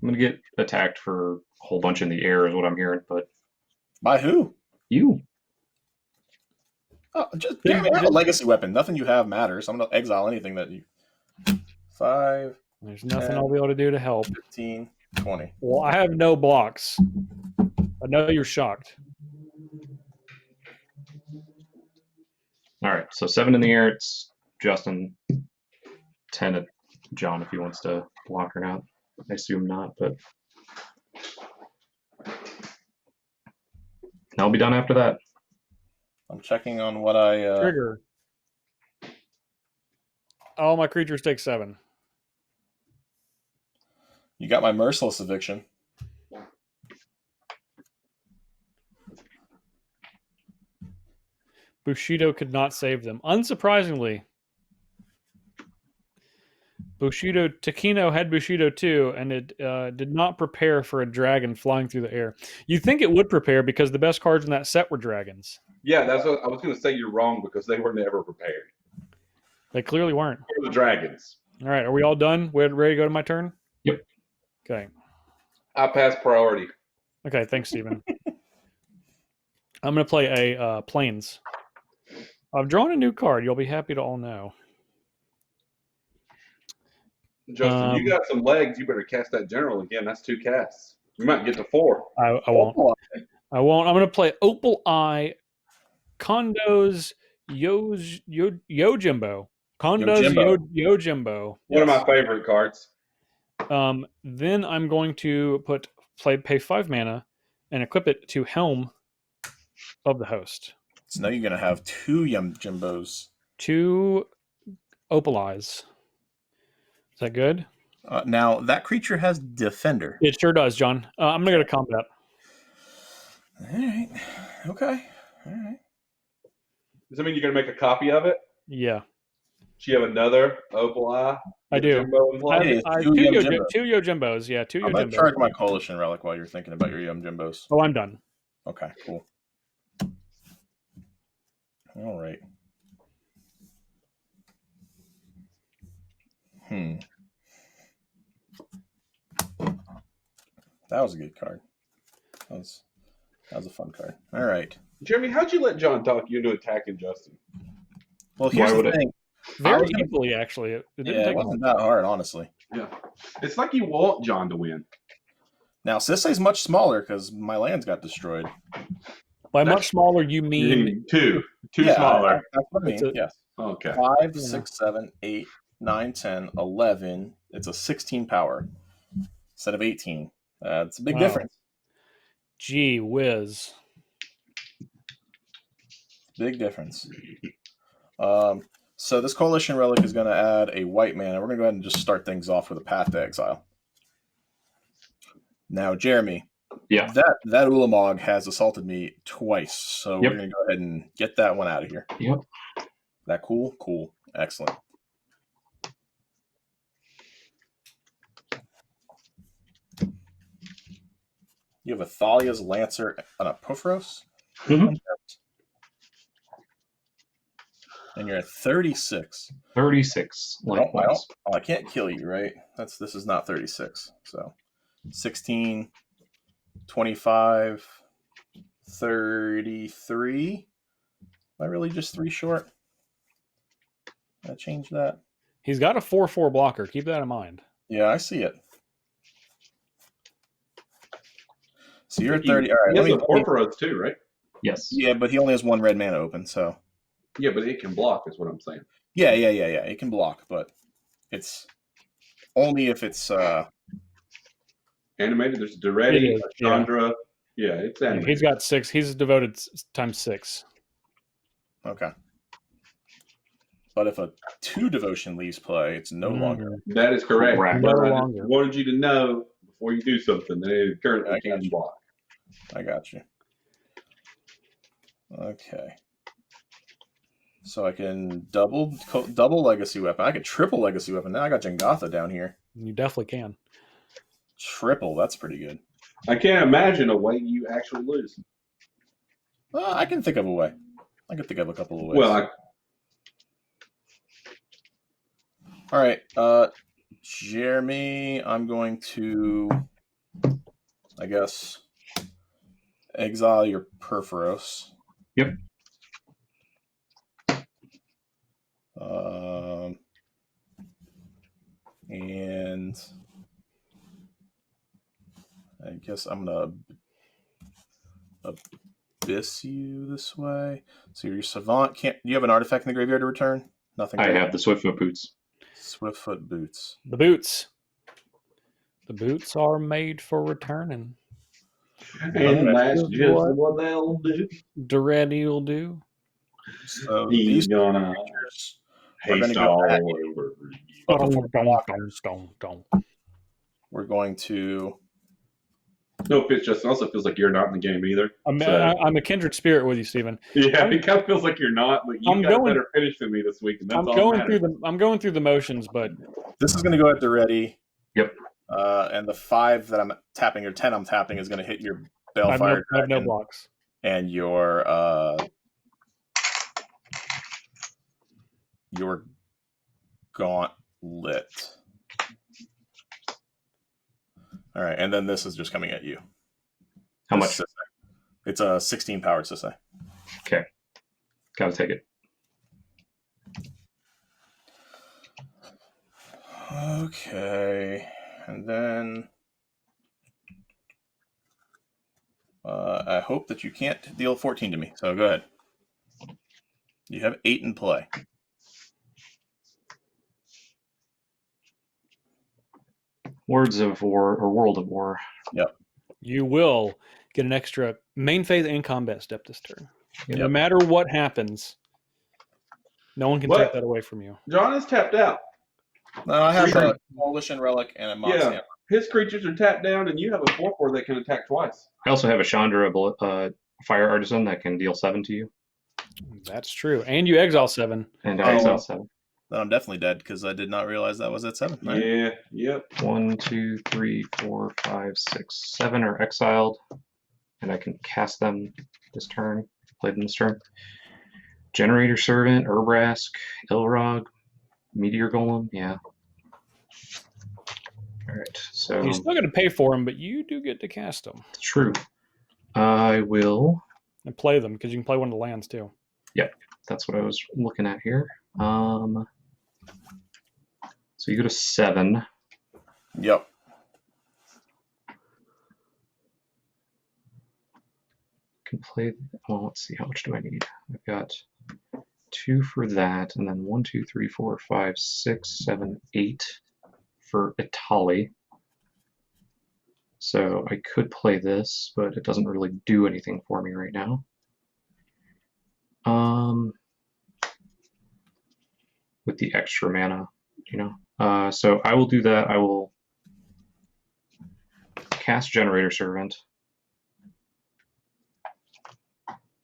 gonna get attacked for a whole bunch in the air, is what I'm hearing. But By who? you, Oh, just Jeremy, I have a legacy weapon. Nothing you have matters. I'm going to exile anything that you. 5, There's nothing 10. I'll be able to do to help. 15, 20. Well, I have no blocks. I know you're shocked. all right. So 7 in the air. It's Justin. 10 at John if he wants to block or not. I assume not, but I'll be done after that. I'm checking on what I. Trigger. All my creatures take 7. You got my merciless eviction. Bushido could not save them. Unsurprisingly, Takeno had Bushido too, and it did not prepare for a dragon flying through the air. You think it would prepare because the best cards in that set were dragons. Yeah, that's what I was going to say. You're wrong because they were never prepared They clearly weren't. for the dragons. All right, are we all done? We're ready to go to my turn? Yep. Okay. I passed priority. Okay, thanks, Steven. I'm going to play a Plains. I've drawn a new card. You'll be happy to all know. Justin, you got some legs. You better cast that general again. That's 2 casts. You might get to 4. I won't. I won't. I'm going to play Opal Eye, Kondo's Yojimbo. Kondo's Yojimbo. One of my favorite cards. Then I'm going to pay 5 mana and equip it to Helm of the Host. So now you're going to have 2 Jimbos. 2 Opal Eyes. Is that good? Now, that creature has Defender. It sure does, John. I'm going to go to combat. All right. Okay. All right. Does that mean you're going to make a copy of it? Yeah, Do you have another Opal Eye? I do. Jimbo in play? Hey, I have two Yojimbo. two Yojimbos. Yeah, 2 I'm going to Yojimbos. charge my Coalition Relic while you're thinking about your Jimbos. Oh, I'm done. Okay, cool. All right. That was a good card. That was a fun card. All right. Jeremy, how'd you let John talk you into attacking Justin? Well, here's Why the would it- thing. Very was gonna- easily, actually. It didn't Yeah, it take wasn't that hard, honestly. Yeah. It's like you want John to win. Now, Sisay's much smaller because my lands got destroyed. By That's- much smaller, you You mean need 2. 2 Yeah, smaller. That's what I It's mean. a- Yes. Okay. 5, Yeah. 6, 7, 8, 9, 10, 11. It's a 16 power instead of 18. It's a big Wow. difference. gee whiz. Big difference. So this Coalition Relic is going to add a white mana. We're going to go ahead and just start things off with a Path to Exile. Now, Jeremy, Yeah. that Ulamog has assaulted me twice, so Yep. we're going to go ahead and get that one out of here. Yep. That cool? Cool. Excellent. You have a Thalia's Lancer on a Pufros? Mhm. And you're at 36. 36. Likewise. I can't kill you, right? This is not 36. So 16, 25, 33. Am I really just 3 short? I change that. He's got a 4/4 blocker. Keep that in mind. Yeah, I see it. So you're at 30. All right. He has a 4 for us too, right? Yes. Yeah, but he only has 1 red mana open, so. Yeah, but it can block, is what I'm saying. Yeah. It can block, but it's only if it's Animated. There's Duretti, It is, Chandra. Yeah, it's animated. He's got 6. He's devoted times 6. okay. But if a 2 devotion leaves play, it's no longer. That is correct. Correct. But No I longer. just wanted you to know before you do something that it currently can block. I got you. Okay. So I can double legacy weapon. I could triple legacy weapon. Now I got Gawfa down here. You definitely can. Triple. That's pretty good. I can't imagine a way you actually lose. I can think of a way. I can think of a couple of ways. Well, All right, Jeremy, I'm going to, I guess, exile your Perforos. Yep. And I guess I'm gonna abyss you this way. So your Savant can't. Do you have an artifact in the graveyard to return? Nothing. I have the Swiftfoot boots. Swiftfoot boots. The boots. The boots are made for returning. and that's That's just what- what they'll do. Duretti will do. So He's these gonna creatures are haste gonna go all back. over you. But before we block, Dong. we're going to. No, it just also feels like you're not in the game either. I'm a kindred spirit with you, Stephen. Yeah, it kind of feels like you're not, but you I'm got a going- better finish than me this week, and that's I'm all going that through matters. I'm going through the motions, but This is going to go at the ready. Yep. And the 5 that I'm tapping, or 10 I'm tapping, is going to hit your I have, Balefire I have no Dragon blocks. and your Gauntlet. All right, and then this is just coming at you. How This much? Sisay. It's a 16 powered Sisay. Okay. Gotta take it. Okay, and then I hope that you can't deal 14 to me. So go ahead. You have 8 in play. Words of War or World of War. You will get an extra main phase and combat step this turn. No Yep. matter what happens, no one can What? take that away from you. John is tapped out. No, I have a Coalition Relic and a Mox Yeah. Hammer. His creatures are tapped down, and you have a 4/4 that can attack twice. I also have a Chandra Fire Artisan that can deal 7 to you, That's true. And you exile 7. and Oh. I exile 7. Then I'm definitely dead because I did not realize that was at 7. Right? Yeah, yep. 1, 2, 3, 4, 5, 6, 7 are exiled, and I can cast them this turn. Play them this turn. Generator Servant, Urbrask, Ilrog, Meteor Golem. Yeah. All right. So You're still going to pay for them, but you do get to cast them true. I will. and play them because you can play one of the lands too. That's what I was looking at here. So you go to 7. Yep. Can play. Well, let's see. How much do I need? I've got 2 for that, and then 1, 2, 3, 4, 5, 6, 7, 8 for Etali. So I could play this, but it doesn't really do anything for me right now. With the extra mana, you know. So I will do that. I will cast Generator Servant.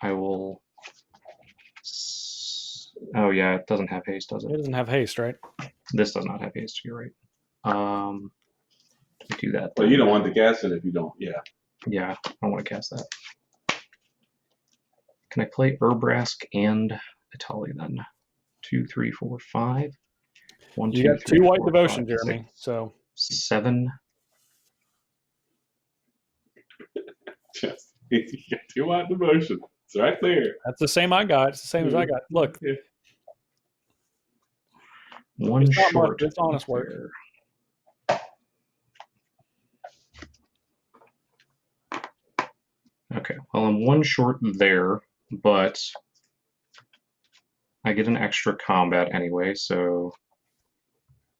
I will. Oh yeah, it doesn't have haste, does It it? doesn't have haste, right? This does not have haste. You're right. Do that. But you don't want to cast it if you don't. Yeah. Yeah, I don't want to cast that. Can I play Urbrask and Etali then? 2, 3, 4, 5. 1, You 2, got 3, 2 white 4, devotion, 5, Jeremy. 6, So 7. Just you got 2 white devotion. It's right there. that's the same I got. It's the same as I got. Look, Yeah. One it's not much, short. but it's honest work. there. Okay, well, I'm 1 short there, but I get an extra combat anyway, so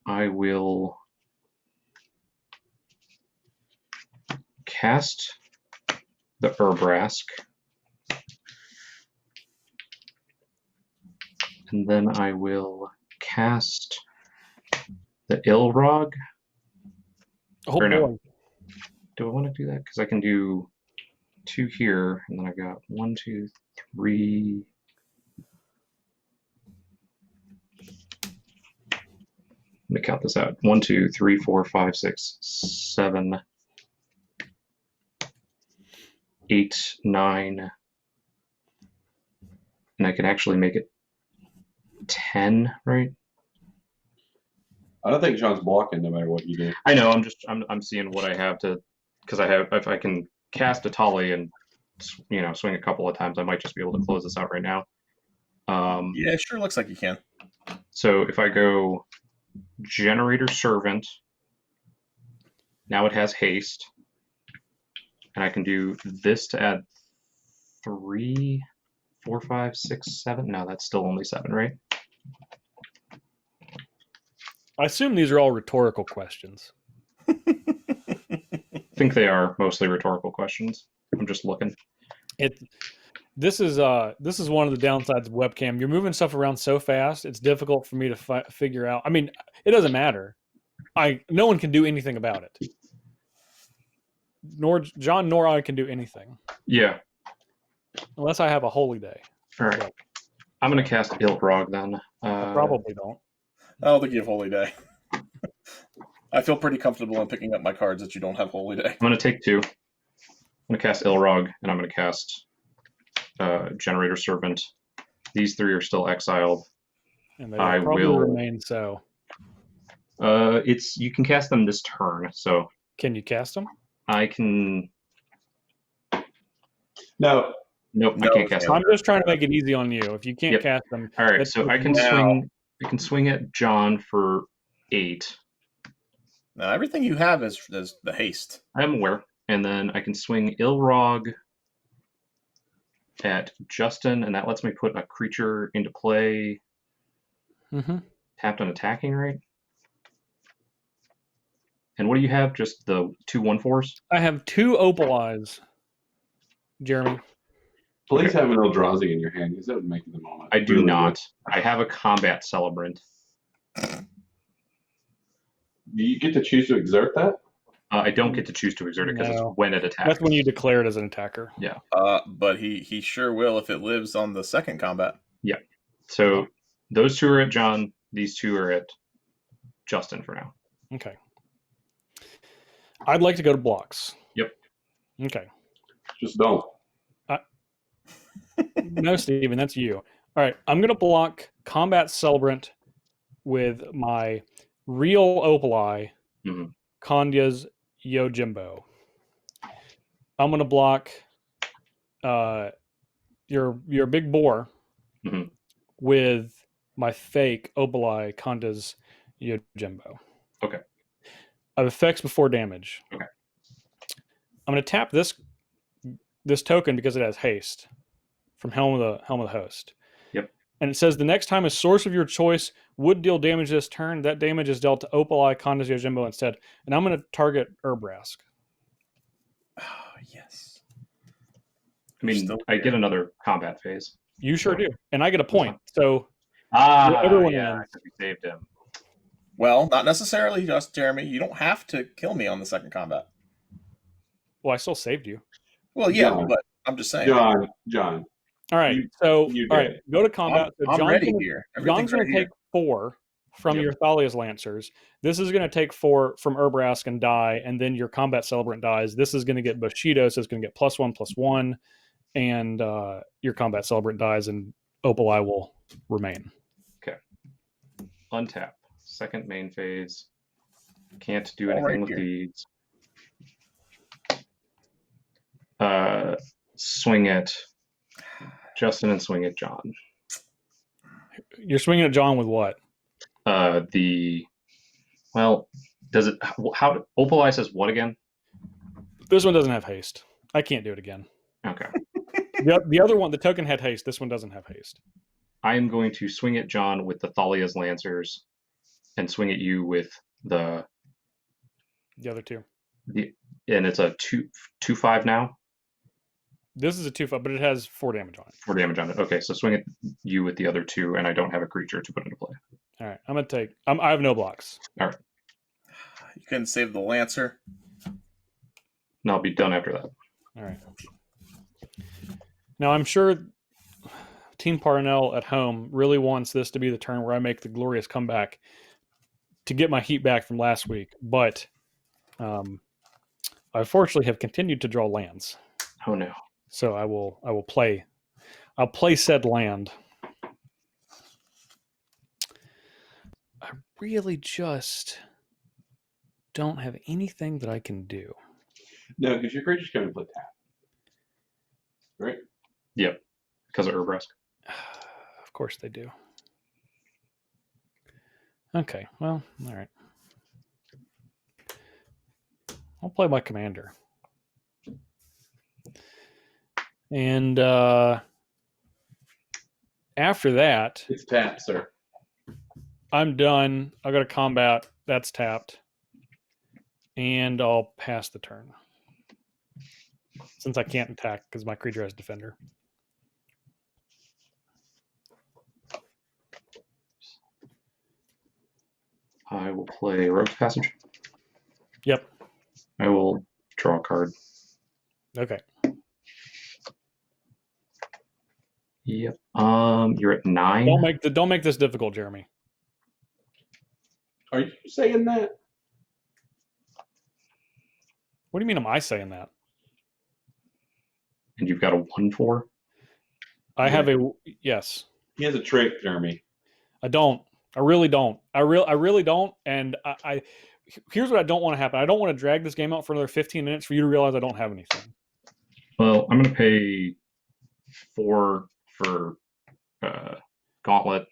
I will cast the Urbrask, and then I will cast the Ilrog. Oh Or no. boy. Do I want to do that? Because I can do 2 here, and then I got 1, 2, 3. Let me count this out. 1, 2, 3, 4, 5, 6, 7, 8, 9. And I can actually make it 10, right? I don't think John's blocking no matter what you do. I know. I'm seeing what I have to, because I have, if I can cast Etali and swing a couple of times, I might just be able to close this out right now. Yeah, it sure looks like you can. So if I go Generator Servant, now it has haste, and I can do this to add 3, 4, 5, 6, 7. No, that's still only 7, right? I assume these are all rhetorical questions. I think they are mostly rhetorical questions. I'm just looking. This is one of the downsides of webcam. You're moving stuff around so fast; it's difficult for me to figure out. I mean, it doesn't matter. No one can do anything about it. Nor John nor I can do anything. Yeah. Unless I have a holy day. All right. I'm going to cast Ilrog then. I probably don't. I don't think you have Holy Day. I feel pretty comfortable in picking up my cards that you don't have Holy Day. I'm going to take 2. I'm going to cast Ilrog, and I'm going to cast Generator Servant. These 3 are still exiled. And they will probably remain so. You can cast them this turn, so Can you cast them? I can. No. Nope, No, I can't cast them. I'm just trying to make it easy on you. If you can't Yep. cast them, All right, so I can now. swing. I can swing at John for 8. Now, everything you have is the haste. I'm aware, and then I can swing Ilrog at Justin, and that lets me put a creature into play. Mm-hmm. Tapped on attacking, right? And what do you have? Just the 2 1/4s? I have 2 opal eyes, Jeremy. Please have an Eldrazi in your hand because that would make the moment. I do really not. I have a combat celebrant. good. Do you get to choose to exert that? I don't get to choose to exert it because No. it's when it attacks. That's when you declare it as an attacker. Yeah. But he sure will if it lives on the second combat. So those 2 are at John. These 2 are at Justin for now. Okay. I'd like to go to blocks. Yep. Okay. Just don't. No, Steven, that's you. All right. I'm going to block Combat Celebrant with my real opal eye, Mhm. Kandya's Yojimbo. I'm going to block your big boar Mhm. with my fake opal eye, Kanda's Yojimbo. Okay. I have effects before damage. Okay. I'm going to tap this token because it has haste from Helm of the Host. Yep. And it says the next time a source of your choice would deal damage this turn, that damage is dealt to Opal Eye Kanda's Yojimbo instead. And I'm going to target Urbrask. Oh, yes. I mean, Still I get another combat phase. You sure do. And I get a point. So Everyone wins. because we saved him. Well, not necessarily, just Jeremy. You don't have to kill me on the second combat. well, I still saved you. Well, yeah, John. but I'm just saying. John. All right. You So did all right, it. go to combat. So I'm John's ready gonna- here. John's Everything's going ready to here. take 4 from Yep. your Thalia's Lancers. This is going to take 4 from Urbrask and die, and then your Combat Celebrant dies. This is going to get Bushido, so it's going to get +1/+1, and your Combat Celebrant dies, and Opal Eye will remain. Okay. untap. Second main phase. Can't do All anything right with here. these. Swing it, Justin, and swing it, John. You're swinging at John with what? Does it? How Opal says what again? This one doesn't have haste. I can't do it again. Okay. The other one, the token had haste. This one doesn't have haste. I am going to swing at John with the Thalia's Lancers, and swing at you with the other two. And it's a 2/5 now. This is a 2/5, but it has 4 damage on it. 4 damage on it. Okay, so swing at you with the other 2, and I don't have a creature to put into play. All right, I'm gonna take. I have no blocks. All right. You couldn't save the Lancer. And I'll be done after that. All right. Now I'm sure Team Parnell at home really wants this to be the turn where I make the glorious comeback to get my heat back from last week, but I unfortunately have continued to draw lands. Oh no. So I'll play said land. I really just don't have anything that I can do. No, because your creatures come and play tap. Right? Yep. Because of Urbrask. Of course they do. Okay, well, all right. I'll play my commander. And after that, It's tap, sir. I'm done. I got a combat. That's tapped. And I'll pass the turn. Since I can't attack because my creature has defender. I will play Rogue's Passage. Yep. I will draw a card. Okay. Yep. You're at 9. Don't make this difficult, Jeremy. Are you saying that? What do you mean am I saying that? And you've got a 1/4. I have a yes. He has a trick, Jeremy. I don't. I really don't. I really don't. And I here's what I don't want to happen. I don't want to drag this game out for another 15 minutes for you to realize I don't have anything. Well, I'm going to pay 4 for Gauntlet.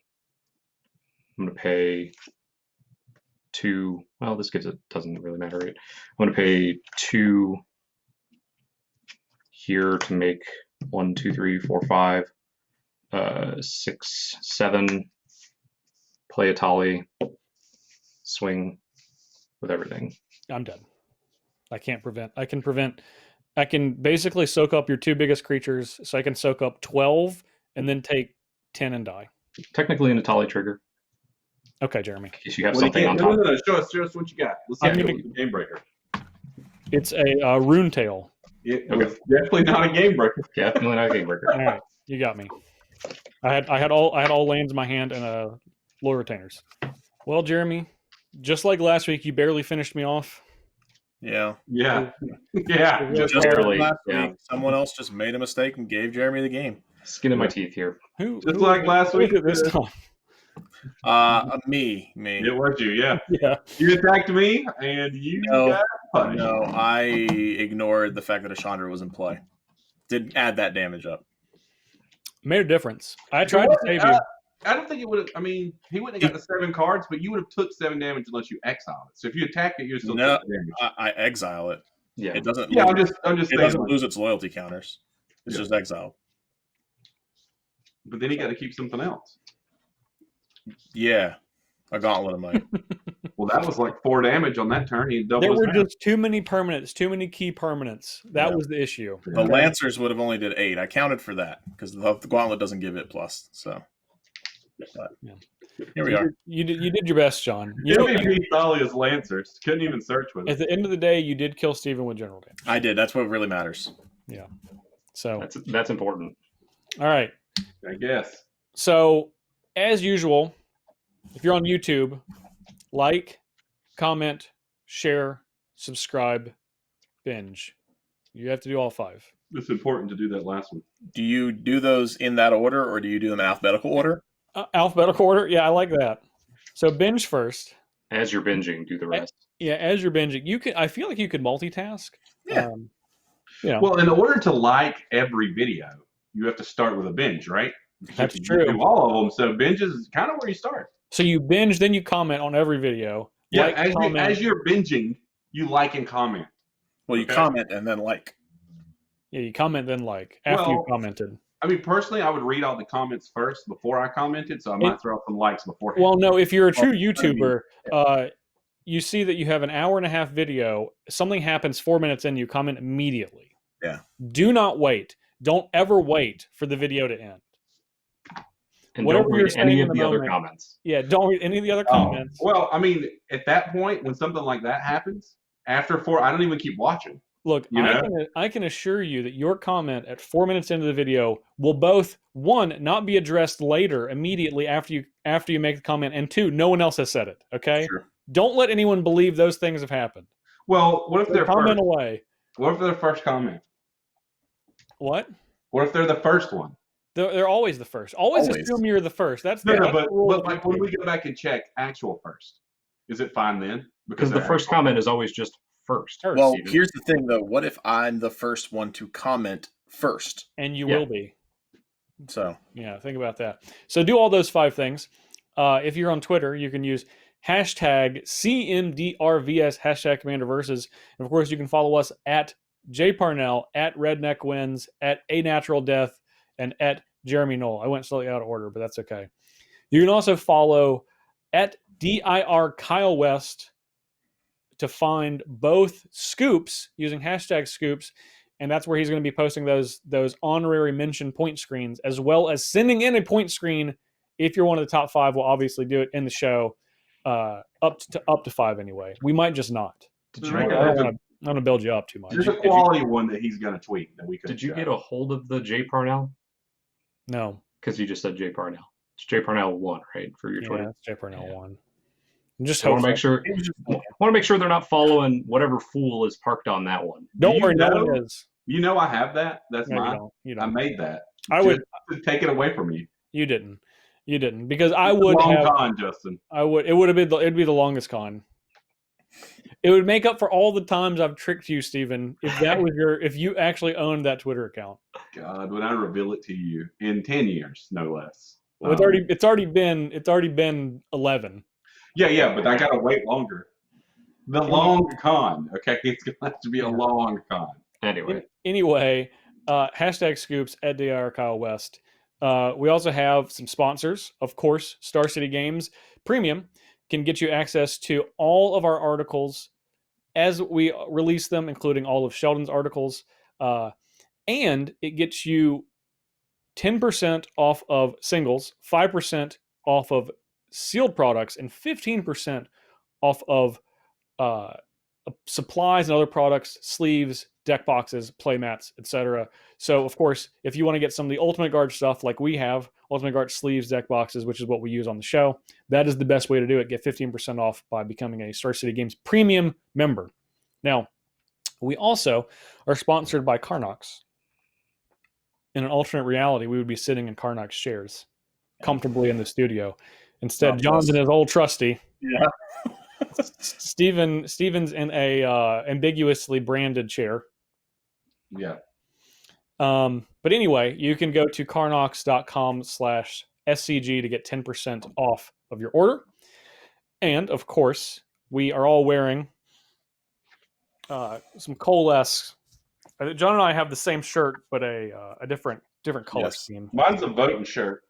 I'm going to pay 2. Well, this gives it doesn't really matter, right? I'm going to pay 2 here to make 1, 2, 3, 4, 5, 6, 7. Play Etali, swing with everything. I'm done. I can basically soak up your 2 biggest creatures, so I can soak up 12 and then take 10 and die. Technically an Etali trigger, Okay, Jeremy. in case you have Well, something on top. no, show us what you got. Let's see I'm if gonna- it's a game breaker. It's a rune tail. It Okay. was definitely not a game breaker. Definitely not a game breaker. All right, you got me. I had all lands in my hand and low retainers. Well, Jeremy, just like last week, you barely finished me off. Yeah. Yeah. Yeah. Just barely, last yeah. week, someone else just made a mistake and gave Jeremy the game. Skin in my teeth here. Just like last week. This time. Me. It was you, yeah. Yeah. You attacked me, and you got punished. No, I ignored the fact that Ashandra was in play. Didn't add that damage up. Made a difference. I tried to save you. I don't think it would have. I mean, he wouldn't have got the 7 cards, but you would have took 7 damage unless you exiled it. So if you attacked it, you would still No, take the damage. I exile it. Yeah. It doesn't. Yeah, lose, I'm just it saying. doesn't lose its loyalty counters. It's Yeah. just exiled. But then he got to keep something else. Yeah, a gauntlet of might. Well, that was like 4 damage on that turn. He doubled There his were damage. just too many permanents, too many key permanents. That Yeah. was the issue. The Lancers would have only did 8. I counted for that because the gauntlet doesn't give it plus. So, but Yeah. here we are. You did your best, John. You know, MVP Thalia's Lancers. Couldn't even search with at it. the end of the day, you did kill Steven with general damage. I did. That's what really matters. So, That's important. all right. I guess. So, as usual, if you're on YouTube, like, comment, share, subscribe, binge. You have to do all 5. It's important to do that last one. Do you do those in that order, or do you do them in alphabetical order? Alphabetical order? Yeah, I like that. So binge first. As you're binging, do the rest. Yeah, as you're binging, you can. I feel like you could multitask. Yeah. Well, in order to like every video, you have to start with a binge, right? That's You true. do all of them, so binges is kind of where you start. So you binge, then you comment on every video. Yeah, like, as you're binging, you like and comment. Well, you comment and then like. Yeah, you comment then like after you commented. I mean, personally, I would read all the comments first before I commented, so I might throw out some likes beforehand. Well, no, if you're a true YouTuber, you see that you have an hour and a half video, something happens 4 minutes in, you comment immediately. Yeah. Do not wait. Don't ever wait for the video to end. And Whatever don't you're read any saying of in the the other moment. comments. Yeah, don't read any of the other comments. Well, I mean, at that point, when something like that happens, after 4, I don't even keep watching. Look, I can assure you that your comment at 4 minutes into the video will both, one, not be addressed later immediately after you make the comment, and two, no one else has said it. Okay? Sure. Don't let anyone believe those things have happened. Well, what if they're comment first? away? What if they're the first comment? What? What if they're the first one? They're always the first. Always assume you're the first. That's the rule. But like when we go back and check actual first, is it fine then? Because the first comment is always just first. Well, here's the thing though. What if I'm the first one to comment first? And you will be. So yeah, think about that. So do all those 5 things. If you're on Twitter, you can use hashtag CMDRVS, hashtag Commander Versus. And of course, you can follow us at jparnell, at redneckwins, at a natural death, and at Jeremy Knoll. I went slightly out of order, but that's okay. You can also follow at DIR Kyle West to find both scoops using hashtag scoops, and that's where he's going to be posting those honorary mention point screens, as well as sending in a point screen. If you're one of the top 5, we'll obviously do it in the show, up to 5 anyway. We might just not. Did you I don't want to build you up too much. There's a quality one that he's going to tweet that we could. Did you get a hold of the J Parnell? No, because you just said J Parnell. It's J Parnell 1, right, for your Twitter? Yeah, it's J Parnell 1. Just want to make sure they're not following whatever fool is parked on that one. Don't worry, no one is. You know I have that. That's mine. You don't. I made that. I would take it away from you. You didn't because I would have. Con, Justin. I would. It would have been. It'd be the longest con. It would make up for all the times I've tricked you, Steven, if that was if you actually owned that Twitter account. God, when I reveal it to you in 10 years, no less. Well, it's already been 11. Yeah, but I gotta wait longer. The long con, okay? It's gonna have to be a long con. Anyway, hashtag scoops at DR Kyle West. We also have some sponsors, of course. Star City Games Premium can get you access to all of our articles as we release them, including all of Sheldon's articles. And it gets you 10% off of singles, 5% off of sealed products, and 15% off of supplies and other products, sleeves, deck boxes, playmats, etc. So, of course, if you want to get some of the Ultimate Guard stuff like we have, Ultimate Guard sleeves, deck boxes, which is what we use on the show, that is the best way to do it. Get 15% off by becoming a Star City Games Premium member. Now, we also are sponsored by Carnox. In an alternate reality, we would be sitting in Carnox chairs comfortably in the studio. Instead, John's in his old trusty. Yeah. Steven's in a ambiguously branded chair. Yeah. But anyway, you can go to carnox.com/SCG to get 10% off of your order. And of course, we are all wearing some Coalesce. John and I have the same shirt, but a different color scheme. Mine's a voting shirt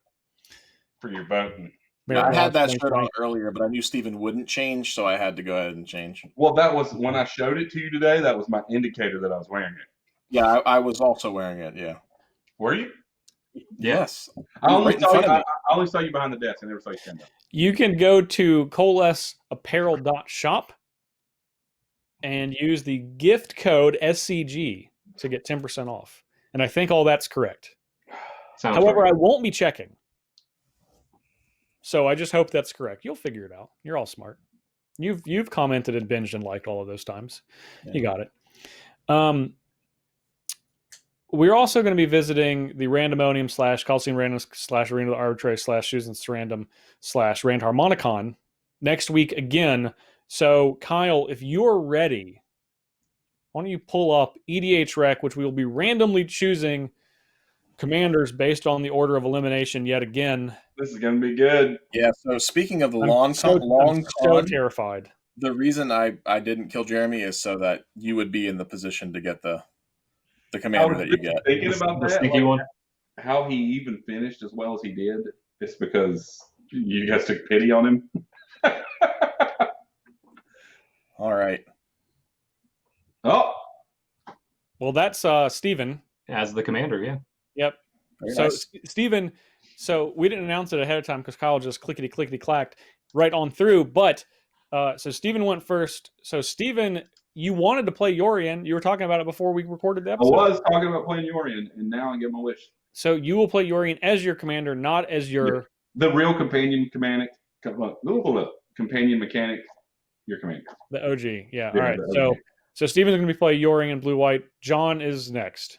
for your voting. Yeah, I had that shirt on earlier, but I knew Steven wouldn't change, so I had to go ahead and change. Well, that was when I showed it to you today. That was my indicator that I was wearing it. Yeah, I was also wearing it. Yeah. Were you? Yes. I only saw you behind the desk. I never saw you stand up. You can go to coalesceapparel.shop and use the gift code SCG to get 10% off. And I think all that's correct. However, I won't be checking. So I just hope that's correct. You'll figure it out. You're all smart. You've commented and binged and liked all of those times. Yeah. You got it. We're also going to be visiting the Randomonium / Coliseum Random / Arena of the Arbitrary / Susan's Random / Rand Harmonicon next week again. So, Kyle, if you're ready, why don't you pull up EDH Rec, which we will be randomly choosing commanders based on the order of elimination yet again. This is going to be good. Yeah, so speaking of the I'm long so con, terrified. the reason I didn't kill Jeremy is so that you would be in the position to get the commander that you get. Thinking about The that, sneaky like, one. how he even finished as well as he did, it's because you guys took pity on him. All right. Oh, Well, that's Steven. As the commander, yeah. Yep. Very So, nice. Steven, so we didn't announce it ahead of time because Kyle just clickety clacked right on through. But so Steven went first. So, Steven, you wanted to play Yorian. You were talking about it before we recorded the I episode. was talking about playing Yorian, and now I get my wish. So, you will play Yorian as your commander, not as your. The real companion companion mechanic, your commander. The OG. Yeah. Yeah, All right. the OG. So Steven's going to be playing Yorian blue-white. John is next.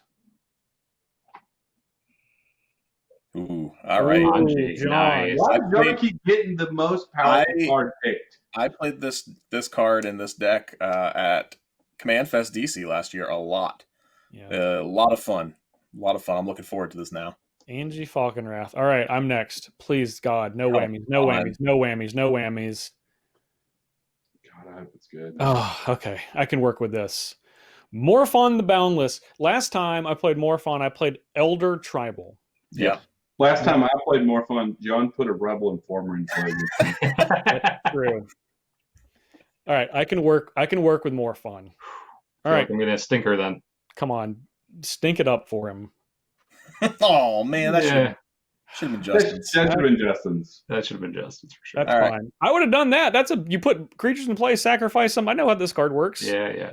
Ooh, all right. Ooh, John. Nice. Why I does John played- keep getting the most powerful card picked? I played this card in this deck at Command Fest DC last year a lot. Yeah. A lot of fun. I'm looking forward to this now. Angie Falkenrath. All right, I'm next. Please, God, no Come whammies, no on. whammies, no whammies, no whammies. God, I hope it's good. Oh, okay. I can work with this. Morphon the Boundless. Last time I played Morphon, I played Elder Tribal. Yeah. Last time I played more fun, John put a Rebel Informer in play. True. All right, I can work with Morphon. All right, I'm gonna stinker then. come on. Stink it up for him. Oh man, that Yeah. should have been That Justin's. should have been Justin's. That should have been Justin's for sure. That's All right. fine. I would have done that. You put creatures in play, sacrifice them. I know how this card works. Yeah.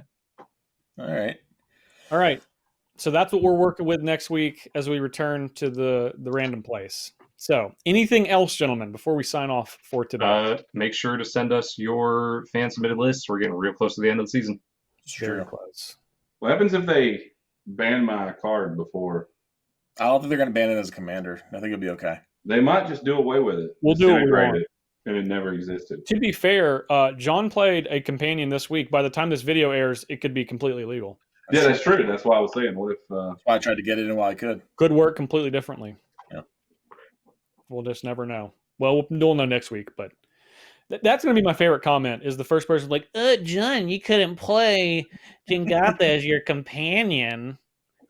All right. All right. So that's what we're working with next week as we return to the random place. So anything else, gentlemen, before we sign off for today? Make sure to send us your fan submitted lists. We're getting real close to the end of the season. It's Very true. close. What happens if they ban my card before? I don't think they're going to ban it as a commander. I think it'll be okay. They might just do away with it. We'll do what we Disintegrate want. it, and it never existed. To be fair, John played a companion this week. By the time this video airs, it could be completely legal. Yeah, that's true. That's why I was saying, what if? That's why I tried to get it in while I could. Could work completely differently. Yeah. We'll just never know. Well, we'll know next week, but that's going to be my favorite comment is the first person like, John, you couldn't play Jingata as your companion.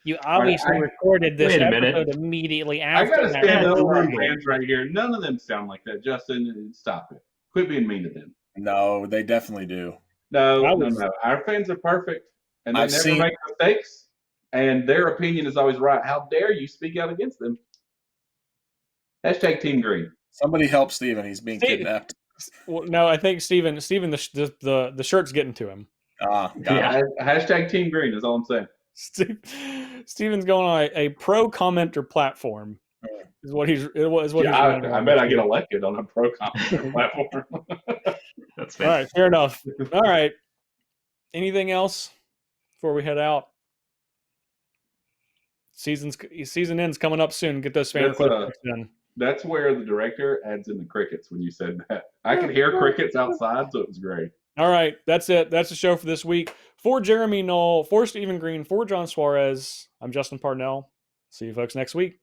You obviously recorded this Wait a minute. episode immediately I after gotta that. stand up That's for our illegal. fans right here. None of them sound like that. Justin, stop it. Quit being mean to them. No, they definitely do. No. I was- No. Our fans are perfect, and they I've never seen- make mistakes. And their opinion is always right. How dare you speak out against them? Hashtag Team Green. Somebody help Steven. He's being Steve- kidnapped. Well, no, I think Steven, the shirt's getting to him. Got Yeah. it. Hashtag Team Green is all I'm saying. Steven's going on a pro commenter platform. Is what he's. I bet I get elected on a pro commenter platform. That's All right, fair enough. All right. Anything else before we head out? Season ends coming up soon. Get those fan That's, clips in. That's where the director adds in the crickets when you said that. I could hear crickets outside, so it was great. All right, that's it. That's the show for this week. For Jeremy Knoll, for Stephen Green, for John Suarez, I'm Justin Parnell. See you folks next week.